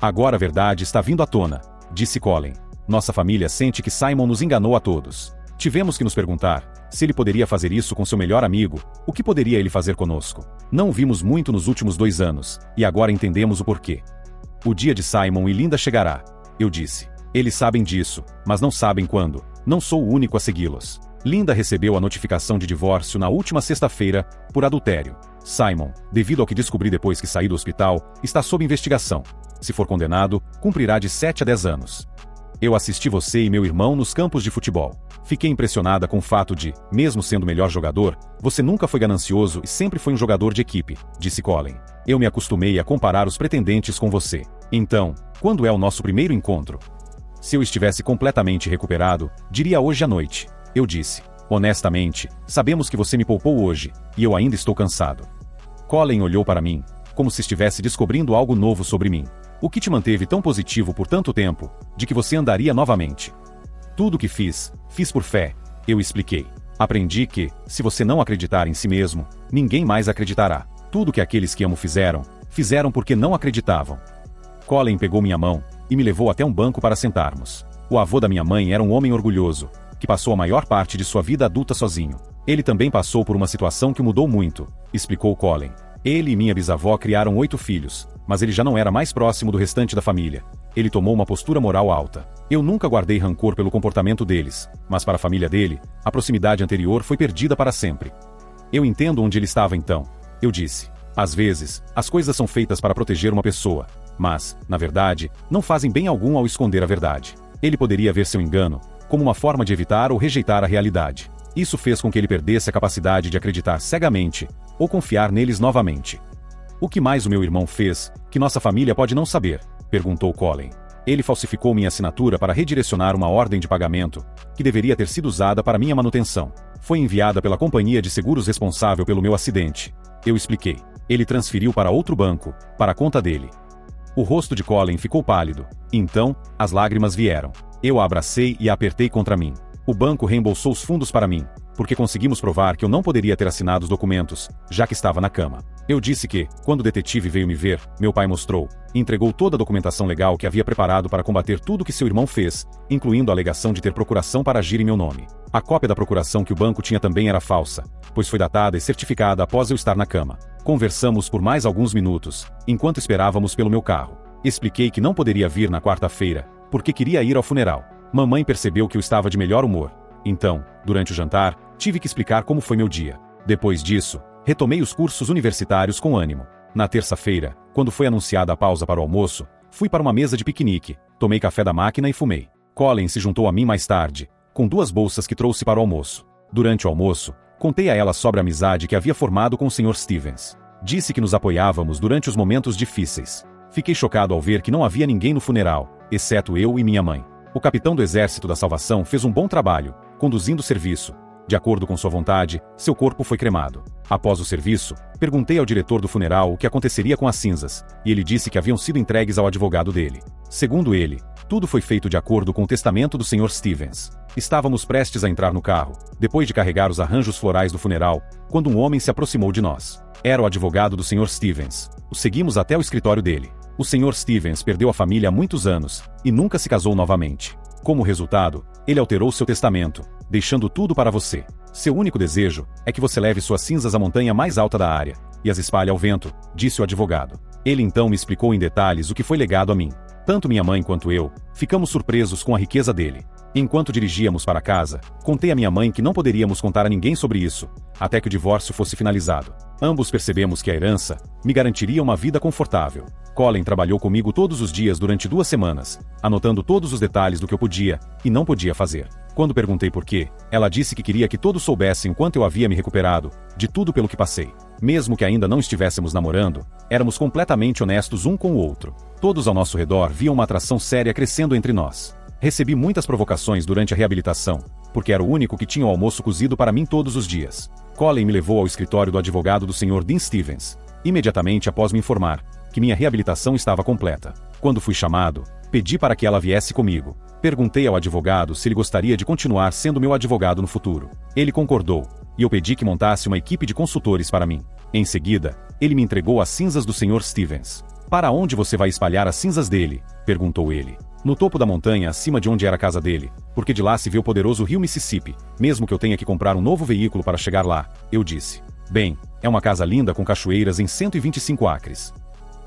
Agora a verdade está vindo à tona, disse Colin. Nossa família sente que Simon nos enganou a todos. Tivemos que nos perguntar, se ele poderia fazer isso com seu melhor amigo, o que poderia ele fazer conosco? Não o vimos muito nos últimos 2 anos, e agora entendemos o porquê. O dia de Simon e Linda chegará, eu disse. Eles sabem disso, mas não sabem quando. Não sou o único a segui-los. Linda recebeu a notificação de divórcio na última sexta-feira, por adultério. Simon, devido ao que descobri depois que saí do hospital, está sob investigação. Se for condenado, cumprirá de 7 a 10 anos. Eu assisti você e meu irmão nos campos de futebol. Fiquei impressionada com o fato de, mesmo sendo o melhor jogador, você nunca foi ganancioso e sempre foi um jogador de equipe, disse Colin. Eu me acostumei a comparar os pretendentes com você. Então, quando é o nosso primeiro encontro? Se eu estivesse completamente recuperado, diria hoje à noite. Eu disse. Honestamente, sabemos que você me poupou hoje, e eu ainda estou cansado. Colin olhou para mim, como se estivesse descobrindo algo novo sobre mim. O que te manteve tão positivo por tanto tempo, de que você andaria novamente? Tudo o que fiz por fé, eu expliquei. Aprendi que, se você não acreditar em si mesmo, ninguém mais acreditará. Tudo que aqueles que amo fizeram porque não acreditavam. Colin pegou minha mão e me levou até um banco para sentarmos. O avô da minha mãe era um homem orgulhoso, que passou a maior parte de sua vida adulta sozinho. Ele também passou por uma situação que o mudou muito, explicou Colin. Ele e minha bisavó criaram 8 filhos, mas ele já não era mais próximo do restante da família. Ele tomou uma postura moral alta. Eu nunca guardei rancor pelo comportamento deles, mas para a família dele, a proximidade anterior foi perdida para sempre. Eu entendo onde ele estava então. Eu disse. Às vezes, as coisas são feitas para proteger uma pessoa, mas, na verdade, não fazem bem algum ao esconder a verdade. Ele poderia ver seu engano como uma forma de evitar ou rejeitar a realidade. Isso fez com que ele perdesse a capacidade de acreditar cegamente ou confiar neles novamente. O que mais o meu irmão fez, que nossa família pode não saber? Perguntou Colin. Ele falsificou minha assinatura para redirecionar uma ordem de pagamento, que deveria ter sido usada para minha manutenção. Foi enviada pela companhia de seguros responsável pelo meu acidente. Eu expliquei. Ele transferiu para outro banco, para a conta dele. O rosto de Colin ficou pálido. Então, as lágrimas vieram. Eu a abracei e a apertei contra mim. O banco reembolsou os fundos para mim, porque conseguimos provar que eu não poderia ter assinado os documentos, já que estava na cama. Eu disse que, quando o detetive veio me ver, meu pai mostrou e entregou toda a documentação legal que havia preparado para combater tudo que seu irmão fez, incluindo a alegação de ter procuração para agir em meu nome. A cópia da procuração que o banco tinha também era falsa, pois foi datada e certificada após eu estar na cama. Conversamos por mais alguns minutos, enquanto esperávamos pelo meu carro. Expliquei que não poderia vir na quarta-feira, porque queria ir ao funeral. Mamãe percebeu que eu estava de melhor humor. Então, durante o jantar, tive que explicar como foi meu dia. Depois disso, retomei os cursos universitários com ânimo. Na terça-feira, quando foi anunciada a pausa para o almoço, fui para uma mesa de piquenique, tomei café da máquina e fumei. Colin se juntou a mim mais tarde, com 2 bolsas que trouxe para o almoço. Durante o almoço, contei a ela sobre a amizade que havia formado com o Sr. Stevens. Disse que nos apoiávamos durante os momentos difíceis. Fiquei chocado ao ver que não havia ninguém no funeral, exceto eu e minha mãe. O capitão do Exército da Salvação fez um bom trabalho, conduzindo o serviço. De acordo com sua vontade, seu corpo foi cremado. Após o serviço, perguntei ao diretor do funeral o que aconteceria com as cinzas, e ele disse que haviam sido entregues ao advogado dele. Segundo ele, tudo foi feito de acordo com o testamento do Sr. Stevens. Estávamos prestes a entrar no carro, depois de carregar os arranjos florais do funeral, quando um homem se aproximou de nós. Era o advogado do Sr. Stevens. O seguimos até o escritório dele. O Sr. Stevens perdeu a família há muitos anos, e nunca se casou novamente. Como resultado, ele alterou seu testamento, deixando tudo para você. Seu único desejo é que você leve suas cinzas à montanha mais alta da área, e as espalhe ao vento, disse o advogado. Ele então me explicou em detalhes o que foi legado a mim. Tanto minha mãe quanto eu, ficamos surpresos com a riqueza dele. Enquanto dirigíamos para casa, contei a minha mãe que não poderíamos contar a ninguém sobre isso, até que o divórcio fosse finalizado. Ambos percebemos que a herança me garantiria uma vida confortável. Colin trabalhou comigo todos os dias durante 2 semanas, anotando todos os detalhes do que eu podia e não podia fazer. Quando perguntei por quê, ela disse que queria que todos soubessem quanto eu havia me recuperado de tudo pelo que passei. Mesmo que ainda não estivéssemos namorando, éramos completamente honestos um com o outro. Todos ao nosso redor viam uma atração séria crescendo entre nós. Recebi muitas provocações durante a reabilitação, porque era o único que tinha o almoço cozido para mim todos os dias. Colin me levou ao escritório do advogado do Sr. Dean Stevens, imediatamente após me informar que minha reabilitação estava completa. Quando fui chamado, pedi para que ela viesse comigo. Perguntei ao advogado se ele gostaria de continuar sendo meu advogado no futuro. Ele concordou, e eu pedi que montasse uma equipe de consultores para mim. Em seguida, ele me entregou as cinzas do Sr. Stevens. Para onde você vai espalhar as cinzas dele? Perguntou ele. No topo da montanha acima de onde era a casa dele, porque de lá se vê o poderoso rio Mississippi, mesmo que eu tenha que comprar um novo veículo para chegar lá, eu disse. Bem, é uma casa linda com cachoeiras em 125 acres.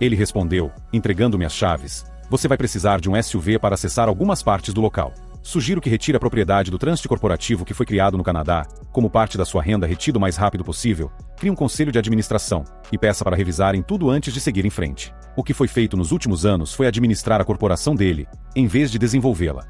Ele respondeu, entregando-me as chaves. Você vai precisar de um SUV para acessar algumas partes do local. Sugiro que retire a propriedade do trânsito corporativo que foi criado no Canadá, como parte da sua renda retida o mais rápido possível, crie um conselho de administração, e peça para revisarem tudo antes de seguir em frente. O que foi feito nos últimos anos foi administrar a corporação dele, em vez de desenvolvê-la.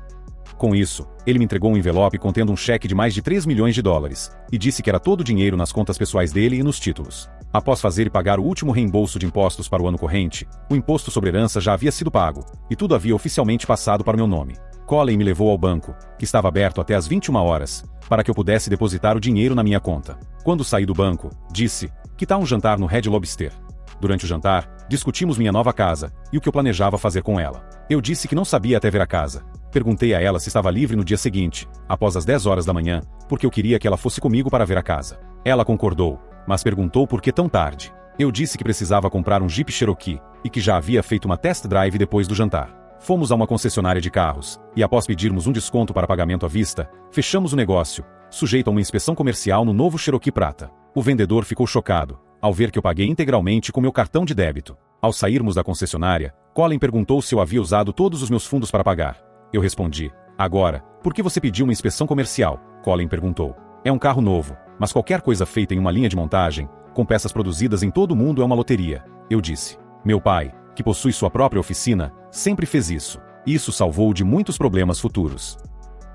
Com isso, ele me entregou um envelope contendo um cheque de mais de 3 milhões de dólares, e disse que era todo o dinheiro nas contas pessoais dele e nos títulos. Após fazer e pagar o último reembolso de impostos para o ano corrente, o imposto sobre herança já havia sido pago, e tudo havia oficialmente passado para o meu nome. Colin me levou ao banco, que estava aberto até às 21 horas, para que eu pudesse depositar o dinheiro na minha conta. Quando saí do banco, disse, que tal um jantar no Red Lobster? Durante o jantar, discutimos minha nova casa, e o que eu planejava fazer com ela. Eu disse que não sabia até ver a casa. Perguntei a ela se estava livre no dia seguinte, após as 10 horas da manhã, porque eu queria que ela fosse comigo para ver a casa. Ela concordou, mas perguntou por que tão tarde. Eu disse que precisava comprar um Jeep Cherokee, e que já havia feito uma test drive depois do jantar. Fomos a uma concessionária de carros, e após pedirmos um desconto para pagamento à vista, fechamos o negócio, sujeito a uma inspeção comercial no novo Cherokee prata. O vendedor ficou chocado, ao ver que eu paguei integralmente com meu cartão de débito. Ao sairmos da concessionária, Colin perguntou se eu havia usado todos os meus fundos para pagar. Eu respondi: agora, por que você pediu uma inspeção comercial? Colin perguntou. É um carro novo, mas qualquer coisa feita em uma linha de montagem, com peças produzidas em todo o mundo, é uma loteria. Eu disse. Meu pai, que possui sua própria oficina, sempre fez isso. Isso salvou-o de muitos problemas futuros.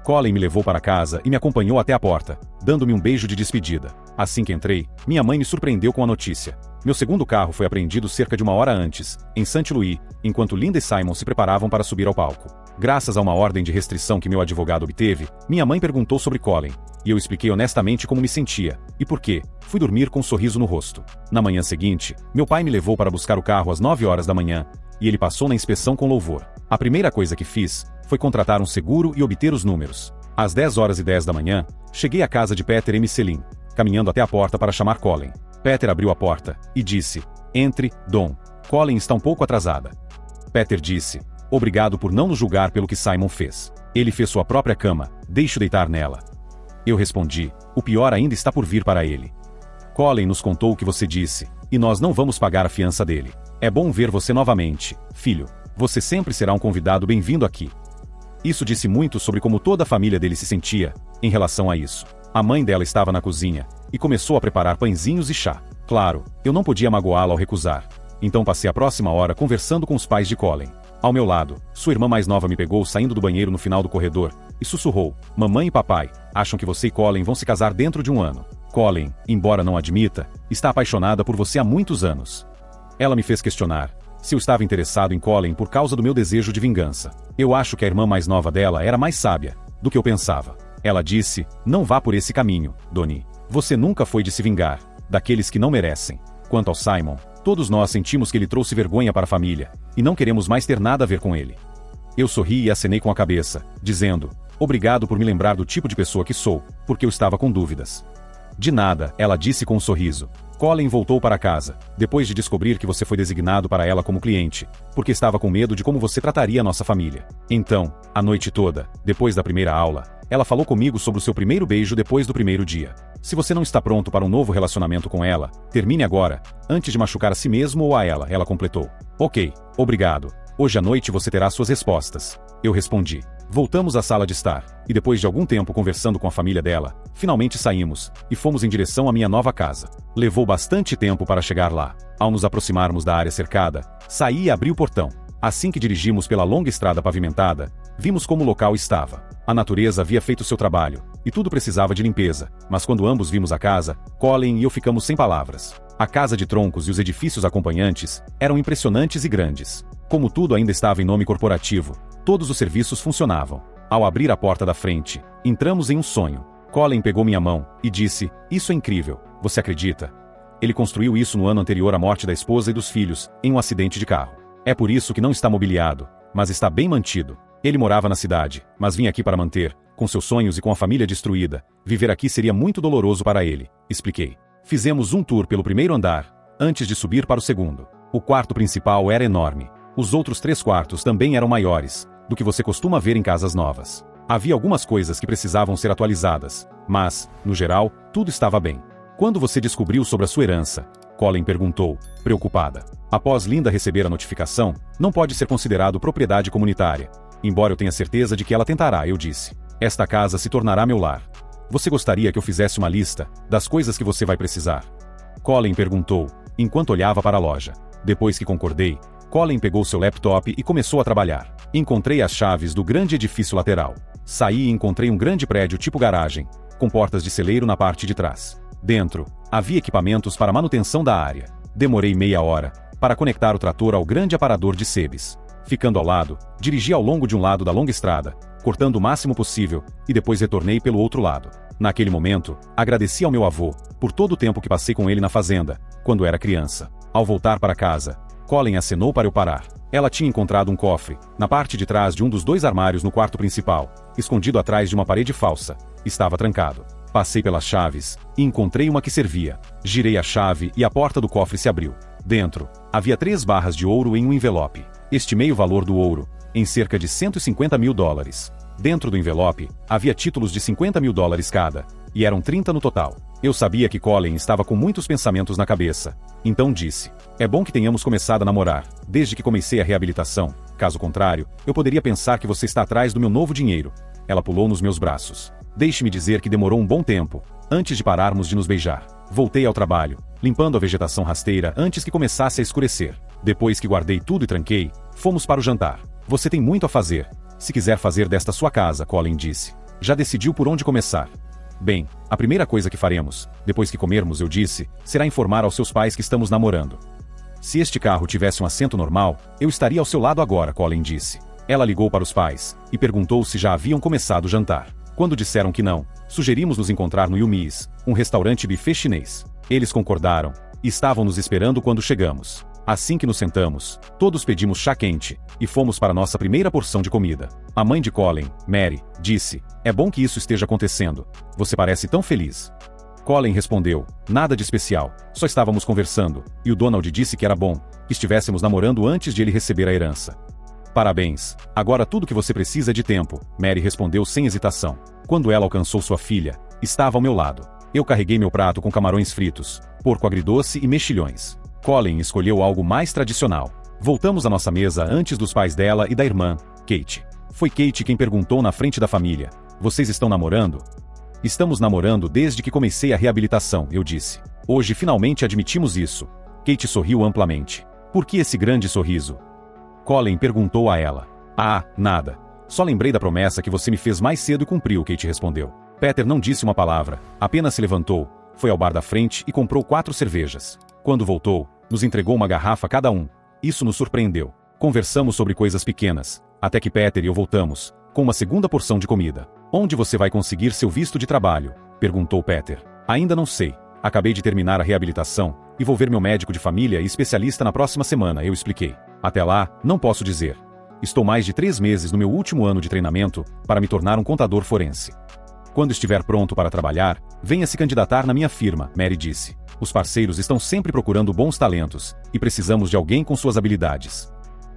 Colin me levou para casa e me acompanhou até a porta, dando-me um beijo de despedida. Assim que entrei, minha mãe me surpreendeu com a notícia. Meu segundo carro foi apreendido cerca de 1 hora antes, em St. Louis, enquanto Linda e Simon se preparavam para subir ao palco. Graças a uma ordem de restrição que meu advogado obteve, minha mãe perguntou sobre Colin, e eu expliquei honestamente como me sentia, e por quê. Fui dormir com um sorriso no rosto. Na manhã seguinte, meu pai me levou para buscar o carro às 9 horas da manhã, e ele passou na inspeção com louvor. A primeira coisa que fiz foi contratar um seguro e obter os números. Às 10h10 da manhã, cheguei à casa de Peter e Michelin, caminhando até a porta para chamar Colin. Peter abriu a porta e disse: entre, Dom. Colin está um pouco atrasada. Peter disse: obrigado por não nos julgar pelo que Simon fez. Ele fez sua própria cama, deixe-o deitar nela. Eu respondi: o pior ainda está por vir para ele. Colin nos contou o que você disse, e nós não vamos pagar a fiança dele. É bom ver você novamente, filho. Você sempre será um convidado bem-vindo aqui. Isso disse muito sobre como toda a família dele se sentia em relação a isso. A mãe dela estava na cozinha e começou a preparar pãezinhos e chá. Claro, eu não podia magoá-la ao recusar. Então passei a próxima hora conversando com os pais de Colin. Ao meu lado, sua irmã mais nova me pegou saindo do banheiro no final do corredor e sussurrou: mamãe e papai acham que você e Colin vão se casar dentro de 1 ano. Colin, embora não admita, está apaixonada por você há muitos anos. Ela me fez questionar se eu estava interessado em Colin por causa do meu desejo de vingança. Eu acho que a irmã mais nova dela era mais sábia do que eu pensava. Ela disse: não vá por esse caminho, Donnie. Você nunca foi de se vingar daqueles que não merecem. Quanto ao Simon, todos nós sentimos que ele trouxe vergonha para a família, e não queremos mais ter nada a ver com ele. Eu sorri e acenei com a cabeça, dizendo: obrigado por me lembrar do tipo de pessoa que sou, porque eu estava com dúvidas. De nada, ela disse com um sorriso. Colin voltou para casa, depois de descobrir que você foi designado para ela como cliente, porque estava com medo de como você trataria a nossa família. Então, a noite toda, depois da primeira aula, ela falou comigo sobre o seu primeiro beijo depois do primeiro dia. Se você não está pronto para um novo relacionamento com ela, termine agora, antes de machucar a si mesmo ou a ela completou. Ok, obrigado. Hoje à noite você terá suas respostas. Eu respondi. Voltamos à sala de estar, e depois de algum tempo conversando com a família dela, finalmente saímos, e fomos em direção à minha nova casa. Levou bastante tempo para chegar lá. Ao nos aproximarmos da área cercada, saí e abri o portão. Assim que dirigimos pela longa estrada pavimentada, vimos como o local estava. A natureza havia feito seu trabalho, e tudo precisava de limpeza, mas quando ambos vimos a casa, Colin e eu ficamos sem palavras. A casa de troncos e os edifícios acompanhantes eram impressionantes e grandes. Como tudo ainda estava em nome corporativo, todos os serviços funcionavam. Ao abrir a porta da frente, entramos em um sonho. Colin pegou minha mão e disse: isso é incrível, você acredita? Ele construiu isso no ano anterior à morte da esposa e dos filhos, em um acidente de carro. É por isso que não está mobiliado, mas está bem mantido. Ele morava na cidade, mas vinha aqui para manter, com seus sonhos e com a família destruída. Viver aqui seria muito doloroso para ele, expliquei. Fizemos um tour pelo primeiro andar, antes de subir para o segundo. O quarto principal era enorme. Os outros 3 quartos também eram maiores do que você costuma ver em casas novas. Havia algumas coisas que precisavam ser atualizadas, mas, no geral, tudo estava bem. Quando você descobriu sobre a sua herança? Colin perguntou, preocupada. Após Linda receber a notificação, não pode ser considerado propriedade comunitária. Embora eu tenha certeza de que ela tentará, eu disse. Esta casa se tornará meu lar. Você gostaria que eu fizesse uma lista das coisas que você vai precisar? Colin perguntou, enquanto olhava para a loja. Depois que concordei, Colin pegou seu laptop e começou a trabalhar. Encontrei as chaves do grande edifício lateral. Saí e encontrei um grande prédio tipo garagem, com portas de celeiro na parte de trás. Dentro, havia equipamentos para manutenção da área. Demorei meia hora para conectar o trator ao grande aparador de sebes. Ficando ao lado, dirigi ao longo de um lado da longa estrada, cortando o máximo possível, e depois retornei pelo outro lado. Naquele momento, agradeci ao meu avô por todo o tempo que passei com ele na fazenda, quando era criança. Ao voltar para casa, Colin acenou para eu parar. Ela tinha encontrado um cofre, na parte de trás de um dos 2 armários no quarto principal, escondido atrás de uma parede falsa. Estava trancado. Passei pelas chaves e encontrei uma que servia. Girei a chave e a porta do cofre se abriu. Dentro, havia 3 barras de ouro em um envelope. Estimei o valor do ouro em cerca de $150 mil. Dentro do envelope, havia títulos de $50 mil cada, e eram 30 no total. Eu sabia que Colin estava com muitos pensamentos na cabeça. Então disse: é bom que tenhamos começado a namorar, desde que comecei a reabilitação. Caso contrário, eu poderia pensar que você está atrás do meu novo dinheiro. Ela pulou nos meus braços. Deixe-me dizer que demorou um bom tempo, antes de pararmos de nos beijar. Voltei ao trabalho, limpando a vegetação rasteira antes que começasse a escurecer. Depois que guardei tudo e tranquei, fomos para o jantar. Você tem muito a fazer. Se quiser fazer desta sua casa, Colin disse. Já decidiu por onde começar? Bem, a primeira coisa que faremos, depois que comermos, eu disse, será informar aos seus pais que estamos namorando. Se este carro tivesse um assento normal, eu estaria ao seu lado agora, Colin disse. Ela ligou para os pais e perguntou se já haviam começado o jantar. Quando disseram que não, sugerimos nos encontrar no Yumi's, um restaurante buffet chinês. Eles concordaram e estavam nos esperando quando chegamos. Assim que nos sentamos, todos pedimos chá quente e fomos para nossa primeira porção de comida. A mãe de Colin, Mary, disse: é bom que isso esteja acontecendo. Você parece tão feliz. Colin respondeu: nada de especial, só estávamos conversando, e o Donald disse que era bom que estivéssemos namorando antes de ele receber a herança. Parabéns, agora tudo que você precisa é de tempo, Mary respondeu sem hesitação. Quando ela alcançou sua filha, estava ao meu lado. Eu carreguei meu prato com camarões fritos, porco agridoce e mexilhões. Colin escolheu algo mais tradicional. Voltamos à nossa mesa antes dos pais dela e da irmã, Kate. Foi Kate quem perguntou na frente da família: vocês estão namorando? Estamos namorando desde que comecei a reabilitação, eu disse. Hoje finalmente admitimos isso. Kate sorriu amplamente. Por que esse grande sorriso? Colin perguntou a ela. Ah, nada. Só lembrei da promessa que você me fez mais cedo e cumpriu, Kate respondeu. Peter não disse uma palavra, apenas se levantou, foi ao bar da frente e comprou 4 cervejas. Quando voltou, nos entregou uma garrafa cada um. Isso nos surpreendeu. Conversamos sobre coisas pequenas, até que Peter e eu voltamos, com uma segunda porção de comida. Onde você vai conseguir seu visto de trabalho? Perguntou Peter. Ainda não sei. Acabei de terminar a reabilitação e vou ver meu médico de família e especialista na próxima semana, eu expliquei. Até lá, não posso dizer. Estou mais de 3 meses no meu último ano de treinamento para me tornar um contador forense. Quando estiver pronto para trabalhar, venha se candidatar na minha firma, Mary disse. Os parceiros estão sempre procurando bons talentos, e precisamos de alguém com suas habilidades.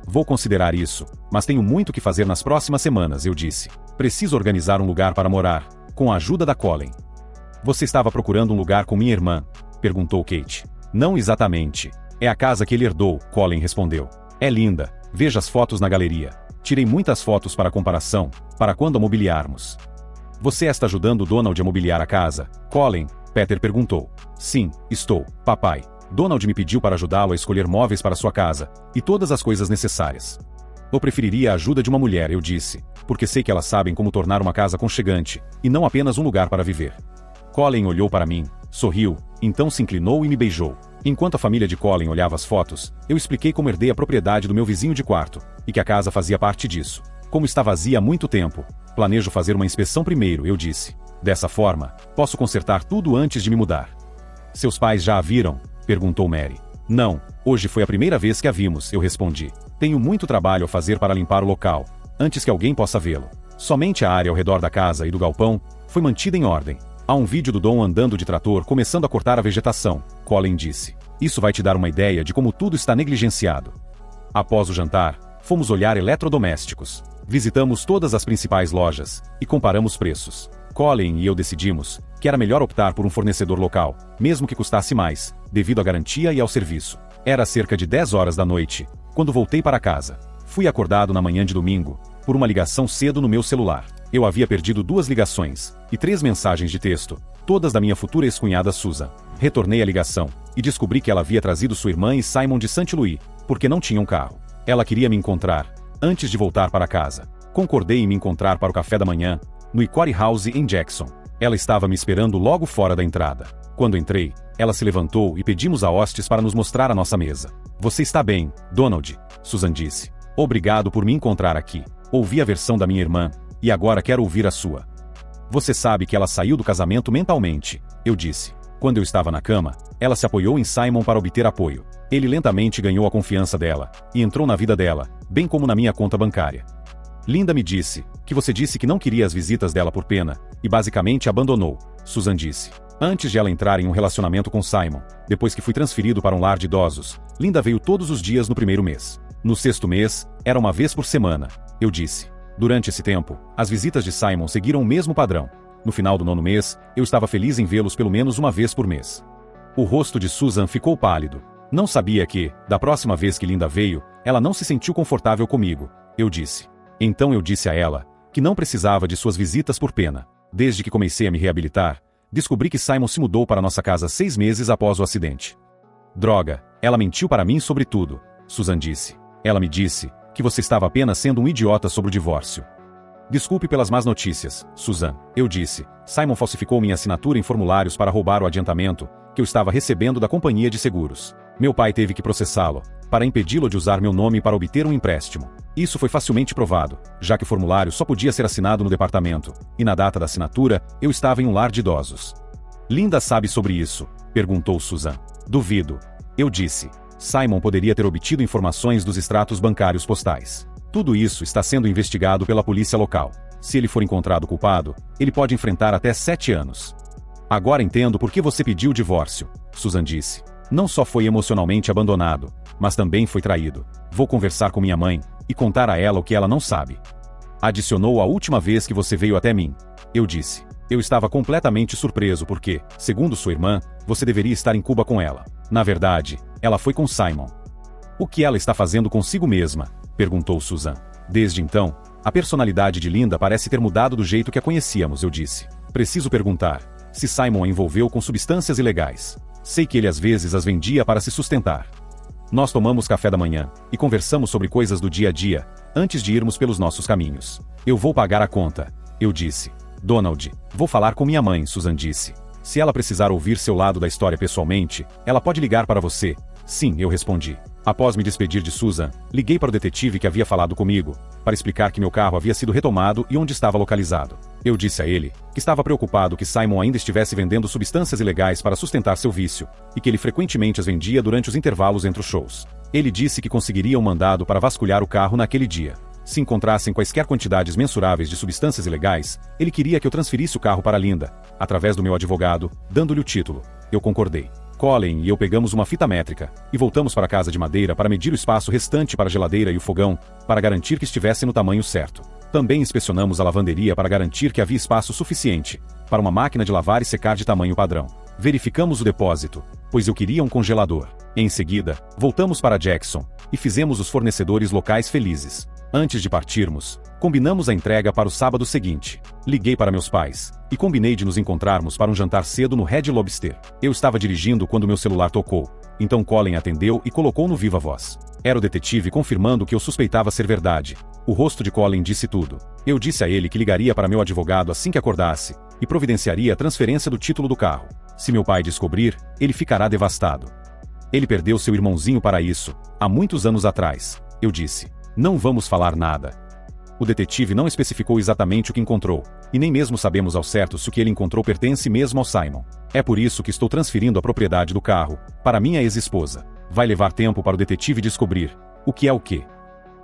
Vou considerar isso, mas tenho muito que fazer nas próximas semanas, eu disse. Preciso organizar um lugar para morar, com a ajuda da Colin. Você estava procurando um lugar com minha irmã? Perguntou Kate. Não exatamente. É a casa que ele herdou, Colin respondeu. É linda, veja as fotos na galeria. Tirei muitas fotos para comparação, para quando a mobiliarmos. Você está ajudando Donald a mobiliar a casa, Colin? Peter perguntou. Sim, estou, papai. Donald me pediu para ajudá-lo a escolher móveis para sua casa, e todas as coisas necessárias. Eu preferiria a ajuda de uma mulher, eu disse, porque sei que elas sabem como tornar uma casa aconchegante, e não apenas um lugar para viver. Colin olhou para mim, sorriu, então se inclinou e me beijou. Enquanto a família de Colin olhava as fotos, eu expliquei como herdei a propriedade do meu vizinho de quarto, e que a casa fazia parte disso. Como está vazia há muito tempo, planejo fazer uma inspeção primeiro, eu disse. Dessa forma, posso consertar tudo antes de me mudar. Seus pais já a viram? Perguntou Mary. Não, hoje foi a primeira vez que a vimos, eu respondi. Tenho muito trabalho a fazer para limpar o local, antes que alguém possa vê-lo. Somente a área ao redor da casa e do galpão foi mantida em ordem. Há um vídeo do Dom andando de trator começando a cortar a vegetação, Colin disse. Isso vai te dar uma ideia de como tudo está negligenciado. Após o jantar, fomos olhar eletrodomésticos. Visitamos todas as principais lojas e comparamos preços. Colin e eu decidimos que era melhor optar por um fornecedor local, mesmo que custasse mais, devido à garantia e ao serviço. Era cerca de 10 horas da noite, quando voltei para casa. Fui acordado na manhã de domingo, por uma ligação cedo no meu celular. Eu havia perdido 2 ligações e 3 mensagens de texto, todas da minha futura ex-cunhada Susan. Retornei a ligação e descobri que ela havia trazido sua irmã e Simon de St. Louis, porque não tinha um carro. Ela queria me encontrar, antes de voltar para casa. Concordei em me encontrar para o café da manhã, no Equity House em Jackson. Ela estava me esperando logo fora da entrada. Quando entrei, ela se levantou e pedimos a hostes para nos mostrar a nossa mesa. Você está bem, Donald? Susan disse. Obrigado por me encontrar aqui. Ouvi a versão da minha irmã, e agora quero ouvir a sua. Você sabe que ela saiu do casamento mentalmente, eu disse. Quando eu estava na cama, ela se apoiou em Simon para obter apoio. Ele lentamente ganhou a confiança dela, e entrou na vida dela, bem como na minha conta bancária. Linda me disse que você disse que não queria as visitas dela por pena, e basicamente abandonou, Susan disse. Antes de ela entrar em um relacionamento com Simon, depois que fui transferido para um lar de idosos, Linda veio todos os dias no primeiro mês. No 6º mês, era uma vez por semana, eu disse. Durante esse tempo, as visitas de Simon seguiram o mesmo padrão. No final do 9º mês, eu estava feliz em vê-los pelo menos uma vez por mês. O rosto de Susan ficou pálido. Não sabia que, da próxima vez que Linda veio, ela não se sentiu confortável comigo, eu disse. Então eu disse a ela que não precisava de suas visitas por pena. Desde que comecei a me reabilitar, descobri que Simon se mudou para nossa casa 6 meses após o acidente. Droga, ela mentiu para mim sobre tudo, Susan disse. Ela me disse que você estava apenas sendo um idiota sobre o divórcio. Desculpe pelas más notícias, Susan, eu disse. Simon falsificou minha assinatura em formulários para roubar o adiantamento que eu estava recebendo da companhia de seguros. Meu pai teve que processá-lo para impedi-lo de usar meu nome para obter um empréstimo. Isso foi facilmente provado, já que o formulário só podia ser assinado no departamento, e na data da assinatura, eu estava em um lar de idosos. Linda sabe sobre isso? Perguntou Susan. Duvido. Eu disse. Simon poderia ter obtido informações dos extratos bancários postais. Tudo isso está sendo investigado pela polícia local. Se ele for encontrado culpado, ele pode enfrentar até 7 anos. Agora entendo por que você pediu o divórcio, Susan disse. Não só foi emocionalmente abandonado, mas também foi traído. Vou conversar com minha mãe e contar a ela o que ela não sabe. Adicionou a última vez que você veio até mim. Eu disse. Eu estava completamente surpreso porque, segundo sua irmã, você deveria estar em Cuba com ela. Na verdade, ela foi com Simon. O que ela está fazendo consigo mesma? Perguntou Susan. Desde então, a personalidade de Linda parece ter mudado do jeito que a conhecíamos, eu disse. Preciso perguntar se Simon a envolveu com substâncias ilegais. Sei que ele às vezes as vendia para se sustentar. Nós tomamos café da manhã e conversamos sobre coisas do dia a dia, antes de irmos pelos nossos caminhos. Eu vou pagar a conta, eu disse. Donald, vou falar com minha mãe, Susan disse. Se ela precisar ouvir seu lado da história pessoalmente, ela pode ligar para você. Sim, eu respondi. Após me despedir de Susan, liguei para o detetive que havia falado comigo, para explicar que meu carro havia sido retomado e onde estava localizado. Eu disse a ele que estava preocupado que Simon ainda estivesse vendendo substâncias ilegais para sustentar seu vício, e que ele frequentemente as vendia durante os intervalos entre os shows. Ele disse que conseguiria um mandado para vasculhar o carro naquele dia. Se encontrassem quaisquer quantidades mensuráveis de substâncias ilegais, ele queria que eu transferisse o carro para Linda, através do meu advogado, dando-lhe o título. Eu concordei. Colin e eu pegamos uma fita métrica e voltamos para a casa de madeira para medir o espaço restante para a geladeira e o fogão, para garantir que estivesse no tamanho certo. Também inspecionamos a lavanderia para garantir que havia espaço suficiente para uma máquina de lavar e secar de tamanho padrão. Verificamos o depósito, pois eu queria um congelador. Em seguida, voltamos para Jackson e fizemos os fornecedores locais felizes. Antes de partirmos, combinamos a entrega para o sábado seguinte. Liguei para meus pais e combinei de nos encontrarmos para um jantar cedo no Red Lobster. Eu estava dirigindo quando meu celular tocou, então Colin atendeu e colocou no viva voz. Era o detetive confirmando o que eu suspeitava ser verdade. O rosto de Colin disse tudo. Eu disse a ele que ligaria para meu advogado assim que acordasse e providenciaria a transferência do título do carro. Se meu pai descobrir, ele ficará devastado. Ele perdeu seu irmãozinho para isso, há muitos anos atrás. Eu disse. Não vamos falar nada. O detetive não especificou exatamente o que encontrou, e nem mesmo sabemos ao certo se o que ele encontrou pertence mesmo ao Simon. É por isso que estou transferindo a propriedade do carro para minha ex-esposa. Vai levar tempo para o detetive descobrir o que é o quê.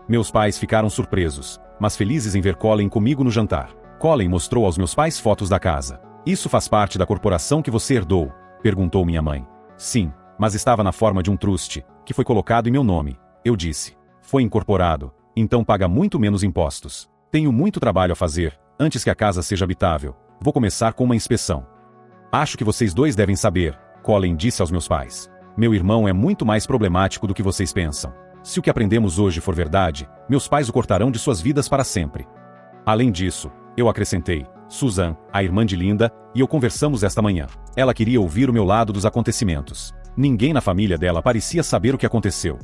Meus pais ficaram surpresos, mas felizes em ver Colin comigo no jantar. Colin mostrou aos meus pais fotos da casa. Isso faz parte da corporação que você herdou? Perguntou minha mãe. Sim, mas estava na forma de um trust, que foi colocado em meu nome. Eu disse. Foi incorporado, então paga muito menos impostos. Tenho muito trabalho a fazer, antes que a casa seja habitável. Vou começar com uma inspeção. Acho que vocês dois devem saber, Colin disse aos meus pais. Meu irmão é muito mais problemático do que vocês pensam. Se o que aprendemos hoje for verdade, meus pais o cortarão de suas vidas para sempre. Além disso, eu acrescentei, Susan, a irmã de Linda, e eu conversamos esta manhã. Ela queria ouvir o meu lado dos acontecimentos. Ninguém na família dela parecia saber o que aconteceu.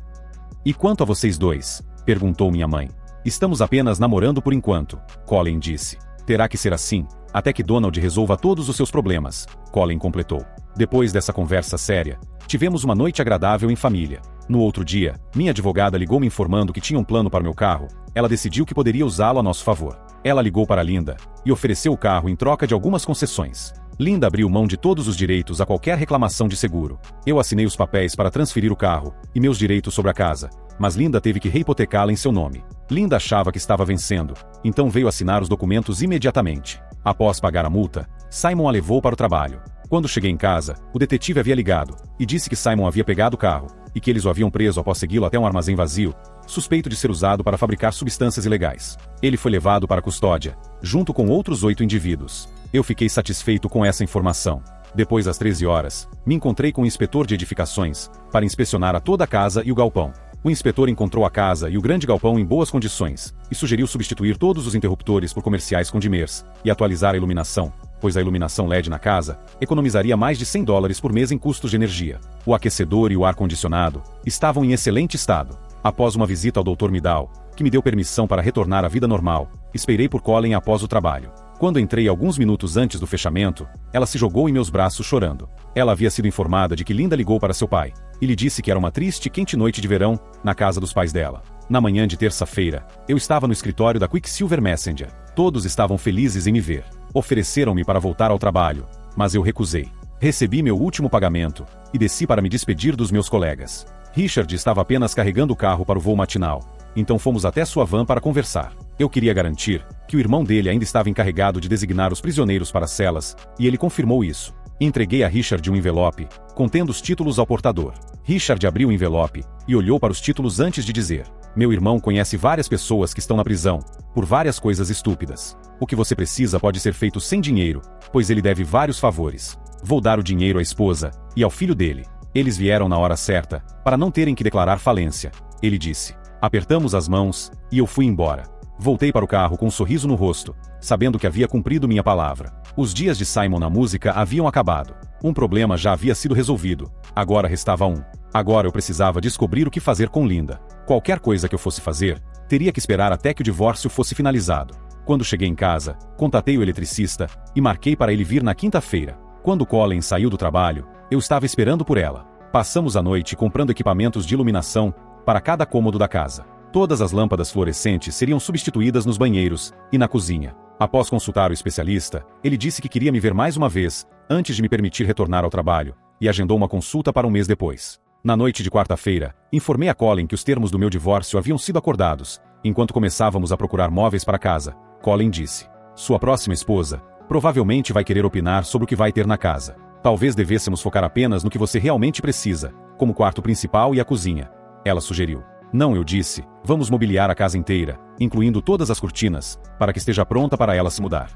E quanto a vocês dois? Perguntou minha mãe. Estamos apenas namorando por enquanto, Colin disse. Terá que ser assim, até que Donald resolva todos os seus problemas, Colin completou. Depois dessa conversa séria, tivemos uma noite agradável em família. No outro dia, minha advogada ligou me informando que tinha um plano para meu carro. Ela decidiu que poderia usá-lo a nosso favor. Ela ligou para Linda e ofereceu o carro em troca de algumas concessões. Linda abriu mão de todos os direitos a qualquer reclamação de seguro. Eu assinei os papéis para transferir o carro e meus direitos sobre a casa, mas Linda teve que reipotecá-la em seu nome. Linda achava que estava vencendo, então veio assinar os documentos imediatamente. Após pagar a multa, Simon a levou para o trabalho. Quando cheguei em casa, o detetive havia ligado e disse que Simon havia pegado o carro e que eles o haviam preso após segui-lo até um armazém vazio, suspeito de ser usado para fabricar substâncias ilegais. Ele foi levado para a custódia, junto com outros 8 indivíduos. Eu fiquei satisfeito com essa informação. Depois das 13 horas, me encontrei com o inspetor de edificações para inspecionar a toda a casa e o galpão. O inspetor encontrou a casa e o grande galpão em boas condições e sugeriu substituir todos os interruptores por comerciais com dimers e atualizar a iluminação, pois a iluminação LED na casa economizaria mais de $100 por mês em custos de energia. O aquecedor e o ar-condicionado estavam em excelente estado. Após uma visita ao Dr. Midal, que me deu permissão para retornar à vida normal, esperei por Colleen após o trabalho. Quando entrei alguns minutos antes do fechamento, ela se jogou em meus braços chorando. Ela havia sido informada de que Linda ligou para seu pai e lhe disse que era uma triste e quente noite de verão na casa dos pais dela. Na manhã de terça-feira, eu estava no escritório da Quicksilver Messenger. Todos estavam felizes em me ver. Ofereceram-me para voltar ao trabalho, mas eu recusei. Recebi meu último pagamento e desci para me despedir dos meus colegas. Richard estava apenas carregando o carro para o voo matinal, então fomos até sua van para conversar. Eu queria garantir que o irmão dele ainda estava encarregado de designar os prisioneiros para as celas, e ele confirmou isso. Entreguei a Richard um envelope, contendo os títulos ao portador. Richard abriu o envelope e olhou para os títulos antes de dizer: "Meu irmão conhece várias pessoas que estão na prisão, por várias coisas estúpidas. O que você precisa pode ser feito sem dinheiro, pois ele deve vários favores. Vou dar o dinheiro à esposa e ao filho dele. Eles vieram na hora certa, para não terem que declarar falência", ele disse. Apertamos as mãos, e eu fui embora. Voltei para o carro com um sorriso no rosto, sabendo que havia cumprido minha palavra. Os dias de Simon na música haviam acabado. Um problema já havia sido resolvido. Agora restava um. Agora eu precisava descobrir o que fazer com Linda. Qualquer coisa que eu fosse fazer, teria que esperar até que o divórcio fosse finalizado. Quando cheguei em casa, contatei o eletricista e marquei para ele vir na quinta-feira. Quando Colleen saiu do trabalho, eu estava esperando por ela. Passamos a noite comprando equipamentos de iluminação para cada cômodo da casa. Todas as lâmpadas fluorescentes seriam substituídas nos banheiros e na cozinha. Após consultar o especialista, ele disse que queria me ver mais uma vez, antes de me permitir retornar ao trabalho, e agendou uma consulta para um mês depois. Na noite de quarta-feira, informei a Colleen que os termos do meu divórcio haviam sido acordados. Enquanto começávamos a procurar móveis para casa, Colleen disse: "Sua próxima esposa provavelmente vai querer opinar sobre o que vai ter na casa. Talvez devêssemos focar apenas no que você realmente precisa, como o quarto principal e a cozinha", ela sugeriu. "Não", eu disse, "vamos mobiliar a casa inteira, incluindo todas as cortinas, para que esteja pronta para ela se mudar."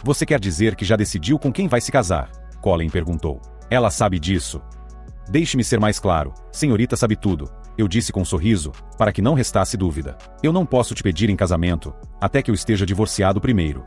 "Você quer dizer que já decidiu com quem vai se casar?", Colleen perguntou. "Ela sabe disso." "Deixe-me ser mais claro, senhorita sabe tudo", eu disse com um sorriso, para que não restasse dúvida. "Eu não posso te pedir em casamento, até que eu esteja divorciado primeiro."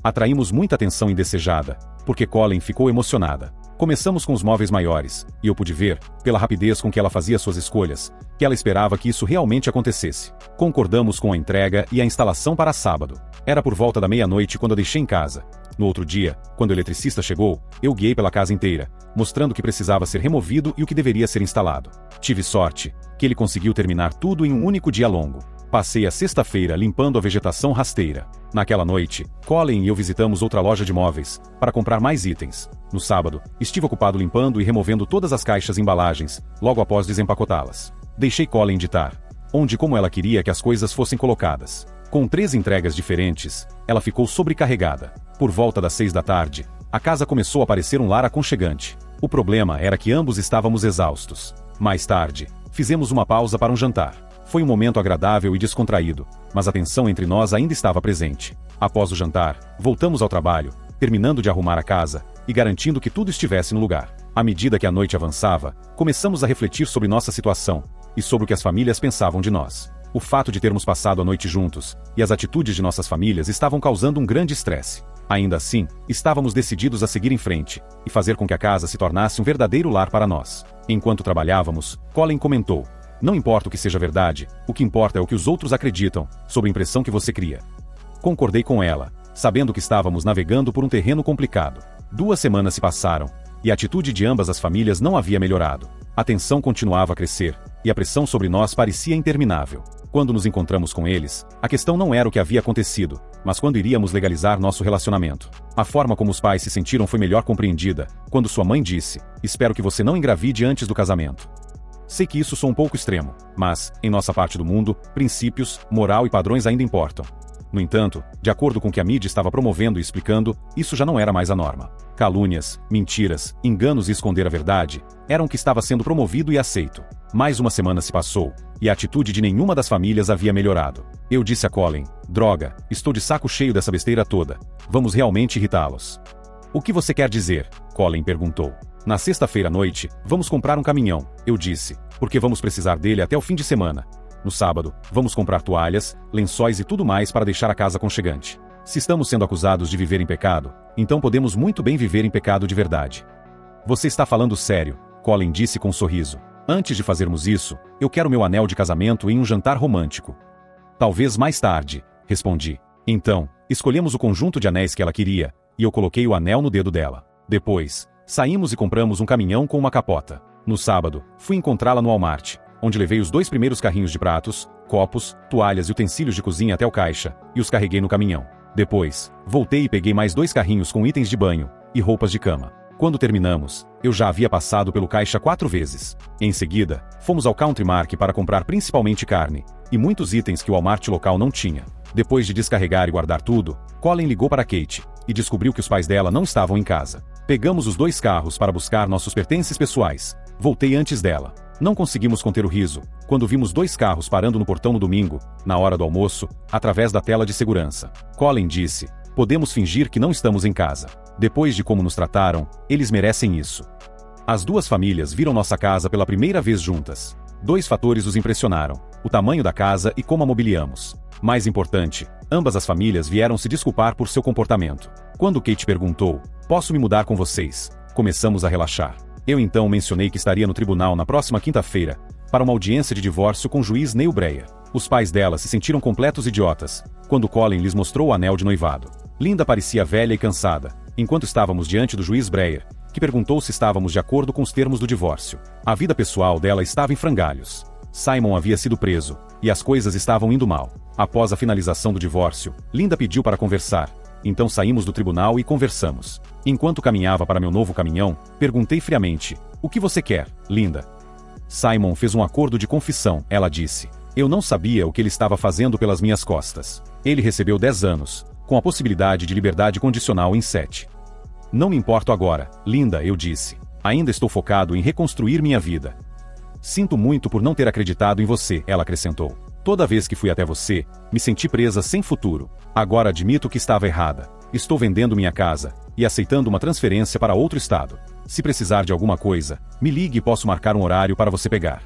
Atraímos muita atenção indesejada, porque Colleen ficou emocionada. Começamos com os móveis maiores, e eu pude ver, pela rapidez com que ela fazia suas escolhas, que ela esperava que isso realmente acontecesse. Concordamos com a entrega e a instalação para sábado. Era por volta da meia-noite quando a deixei em casa. No outro dia, quando o eletricista chegou, eu guiei pela casa inteira, mostrando o que precisava ser removido e o que deveria ser instalado. Tive sorte, que ele conseguiu terminar tudo em um único dia longo. Passei a sexta-feira limpando a vegetação rasteira. Naquela noite, Colleen e eu visitamos outra loja de móveis, para comprar mais itens. No sábado, estive ocupado limpando e removendo todas as caixas e embalagens, logo após desempacotá-las. Deixei Colleen ditar onde e como ela queria que as coisas fossem colocadas. Com 3 entregas diferentes, ela ficou sobrecarregada. Por volta das 6 da tarde, a casa começou a parecer um lar aconchegante. O problema era que ambos estávamos exaustos. Mais tarde, fizemos uma pausa para um jantar. Foi um momento agradável e descontraído, mas a tensão entre nós ainda estava presente. Após o jantar, voltamos ao trabalho, terminando de arrumar a casa e garantindo que tudo estivesse no lugar. À medida que a noite avançava, começamos a refletir sobre nossa situação e sobre o que as famílias pensavam de nós. O fato de termos passado a noite juntos e as atitudes de nossas famílias estavam causando um grande estresse. Ainda assim, estávamos decididos a seguir em frente e fazer com que a casa se tornasse um verdadeiro lar para nós. Enquanto trabalhávamos, Colleen comentou: "Não importa o que seja verdade, o que importa é o que os outros acreditam, sobre a impressão que você cria." Concordei com ela, sabendo que estávamos navegando por um terreno complicado. 2 semanas se passaram, e a atitude de ambas as famílias não havia melhorado. A tensão continuava a crescer, e a pressão sobre nós parecia interminável. Quando nos encontramos com eles, a questão não era o que havia acontecido, mas quando iríamos legalizar nosso relacionamento. A forma como os pais se sentiram foi melhor compreendida, quando sua mãe disse: "Espero que você não engravide antes do casamento." Sei que isso soa um pouco extremo, mas, em nossa parte do mundo, princípios, moral e padrões ainda importam. No entanto, de acordo com o que a mídia estava promovendo e explicando, isso já não era mais a norma. Calúnias, mentiras, enganos e esconder a verdade eram o que estava sendo promovido e aceito. Mais uma semana se passou, e a atitude de nenhuma das famílias havia melhorado. Eu disse a Colin: droga, estou de saco cheio dessa besteira toda. Vamos realmente irritá-los. O que você quer dizer? Colin perguntou. Na sexta-feira à noite, vamos comprar um caminhão, eu disse, porque vamos precisar dele até o fim de semana. No sábado, vamos comprar toalhas, lençóis e tudo mais para deixar a casa aconchegante. Se estamos sendo acusados de viver em pecado, então podemos muito bem viver em pecado de verdade. Você está falando sério, Colin disse com um sorriso. Antes de fazermos isso, eu quero meu anel de casamento em um jantar romântico. Talvez mais tarde, respondi. Então, escolhemos o conjunto de anéis que ela queria, e eu coloquei o anel no dedo dela. Depois, saímos e compramos um caminhão com uma capota. No sábado, fui encontrá-la no Walmart, onde levei os 2 primeiros carrinhos de pratos, copos, toalhas e utensílios de cozinha até o caixa, e os carreguei no caminhão. Depois, voltei e peguei mais 2 carrinhos com itens de banho e roupas de cama. Quando terminamos, eu já havia passado pelo caixa 4 vezes. Em seguida, fomos ao Country Mark para comprar principalmente carne, e muitos itens que o Walmart local não tinha. Depois de descarregar e guardar tudo, Colin ligou para Kate, e descobriu que os pais dela não estavam em casa. Pegamos os 2 carros para buscar nossos pertences pessoais. Voltei antes dela. Não conseguimos conter o riso, quando vimos 2 carros parando no portão no domingo, na hora do almoço, através da tela de segurança. Colin disse: podemos fingir que não estamos em casa. Depois de como nos trataram, eles merecem isso. As 2 famílias viram nossa casa pela primeira vez juntas. 2 fatores os impressionaram: o tamanho da casa e como a mobiliamos. Mais importante, ambas as famílias vieram se desculpar por seu comportamento. Quando Kate perguntou: posso me mudar com vocês? Começamos a relaxar. Eu então mencionei que estaria no tribunal na próxima quinta-feira, para uma audiência de divórcio com o juiz Neil Breyer. Os pais dela se sentiram completos idiotas, quando Colin lhes mostrou o anel de noivado. Linda parecia velha e cansada, enquanto estávamos diante do juiz Breyer, que perguntou se estávamos de acordo com os termos do divórcio. A vida pessoal dela estava em frangalhos. Simon havia sido preso, e as coisas estavam indo mal. Após a finalização do divórcio, Linda pediu para conversar. Então saímos do tribunal e conversamos. Enquanto caminhava para meu novo caminhão, perguntei friamente: o que você quer, Linda? Simon fez um acordo de confissão, ela disse. Eu não sabia o que ele estava fazendo pelas minhas costas. Ele recebeu 10 anos, com a possibilidade de liberdade condicional em 7. Não me importo agora, Linda, eu disse. Ainda estou focado em reconstruir minha vida. Sinto muito por não ter acreditado em você, ela acrescentou. Toda vez que fui até você, me senti presa sem futuro. Agora admito que estava errada. Estou vendendo minha casa e aceitando uma transferência para outro estado. Se precisar de alguma coisa, me ligue e posso marcar um horário para você pegar.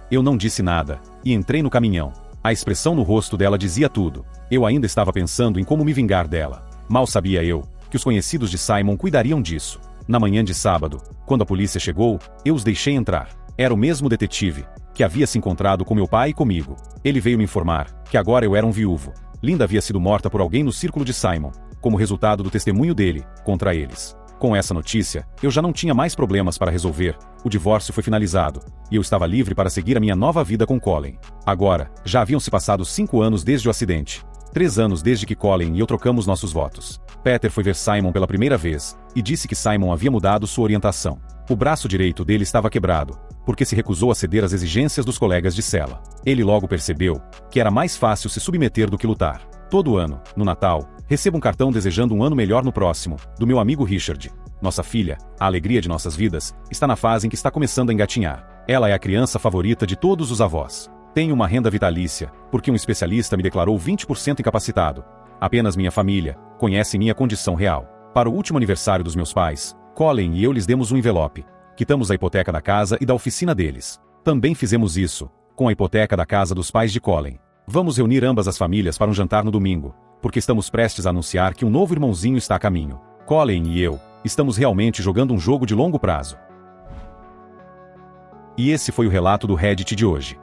Eu não disse nada e entrei no caminhão. A expressão no rosto dela dizia tudo. Eu ainda estava pensando em como me vingar dela. Mal sabia eu que os conhecidos de Simon cuidariam disso. Na manhã de sábado, quando a polícia chegou, eu os deixei entrar. Era o mesmo detetive que havia se encontrado com meu pai e comigo. Ele veio me informar que agora eu era um viúvo. Linda havia sido morta por alguém no círculo de Simon, como resultado do testemunho dele contra eles. Com essa notícia, eu já não tinha mais problemas para resolver. O divórcio foi finalizado, e eu estava livre para seguir a minha nova vida com Colin. Agora, já haviam se passado 5 anos desde o acidente. 3 anos desde que Colin e eu trocamos nossos votos. Peter foi ver Simon pela primeira vez, e disse que Simon havia mudado sua orientação. O braço direito dele estava quebrado, porque se recusou a ceder às exigências dos colegas de cela. Ele logo percebeu que era mais fácil se submeter do que lutar. Todo ano, no Natal, recebo um cartão desejando um ano melhor no próximo, do meu amigo Richard. Nossa filha, a alegria de nossas vidas, está na fase em que está começando a engatinhar. Ela é a criança favorita de todos os avós. Tenho uma renda vitalícia, porque um especialista me declarou 20% incapacitado. Apenas minha família conhece minha condição real. Para o último aniversário dos meus pais, Colin e eu lhes demos um envelope. Quitamos a hipoteca da casa e da oficina deles. Também fizemos isso com a hipoteca da casa dos pais de Colin. Vamos reunir ambas as famílias para um jantar no domingo, porque estamos prestes a anunciar que um novo irmãozinho está a caminho. Colin e eu estamos realmente jogando um jogo de longo prazo. E esse foi o relato do Reddit de hoje.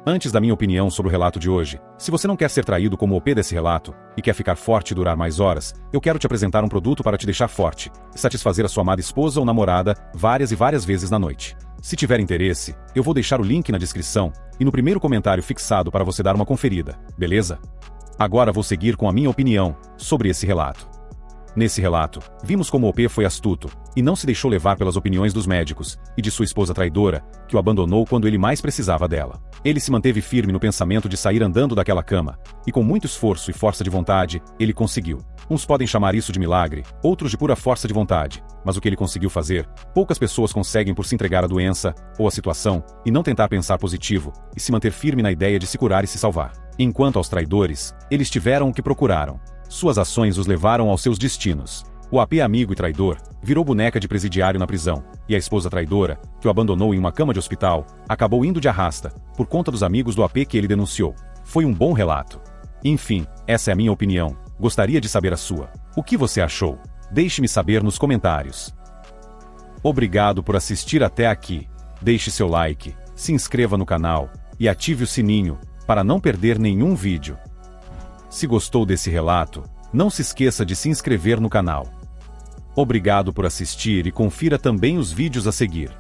Antes da minha opinião sobre o relato de hoje, se você não quer ser traído como o OP desse relato, e quer ficar forte e durar mais horas, eu quero te apresentar um produto para te deixar forte, e satisfazer a sua amada esposa ou namorada várias e várias vezes na noite. Se tiver interesse, eu vou deixar o link na descrição, e no primeiro comentário fixado para você dar uma conferida, beleza? Agora vou seguir com a minha opinião sobre esse relato. Nesse relato, vimos como o OP foi astuto, e não se deixou levar pelas opiniões dos médicos, e de sua esposa traidora, que o abandonou quando ele mais precisava dela. Ele se manteve firme no pensamento de sair andando daquela cama, e com muito esforço e força de vontade, ele conseguiu. Uns podem chamar isso de milagre, outros de pura força de vontade, mas o que ele conseguiu fazer, poucas pessoas conseguem por se entregar à doença, ou à situação, e não tentar pensar positivo, e se manter firme na ideia de se curar e se salvar. Enquanto aos traidores, eles tiveram o que procuraram. Suas ações os levaram aos seus destinos. O AP amigo e traidor virou boneca de presidiário na prisão, e a esposa traidora, que o abandonou em uma cama de hospital, acabou indo de arrasta, por conta dos amigos do AP que ele denunciou. Foi um bom relato. Enfim, essa é a minha opinião. Gostaria de saber a sua. O que você achou? Deixe-me saber nos comentários. Obrigado por assistir até aqui. Deixe seu like, se inscreva no canal e ative o sininho para não perder nenhum vídeo. Se gostou desse relato, não se esqueça de se inscrever no canal. Obrigado por assistir e confira também os vídeos a seguir.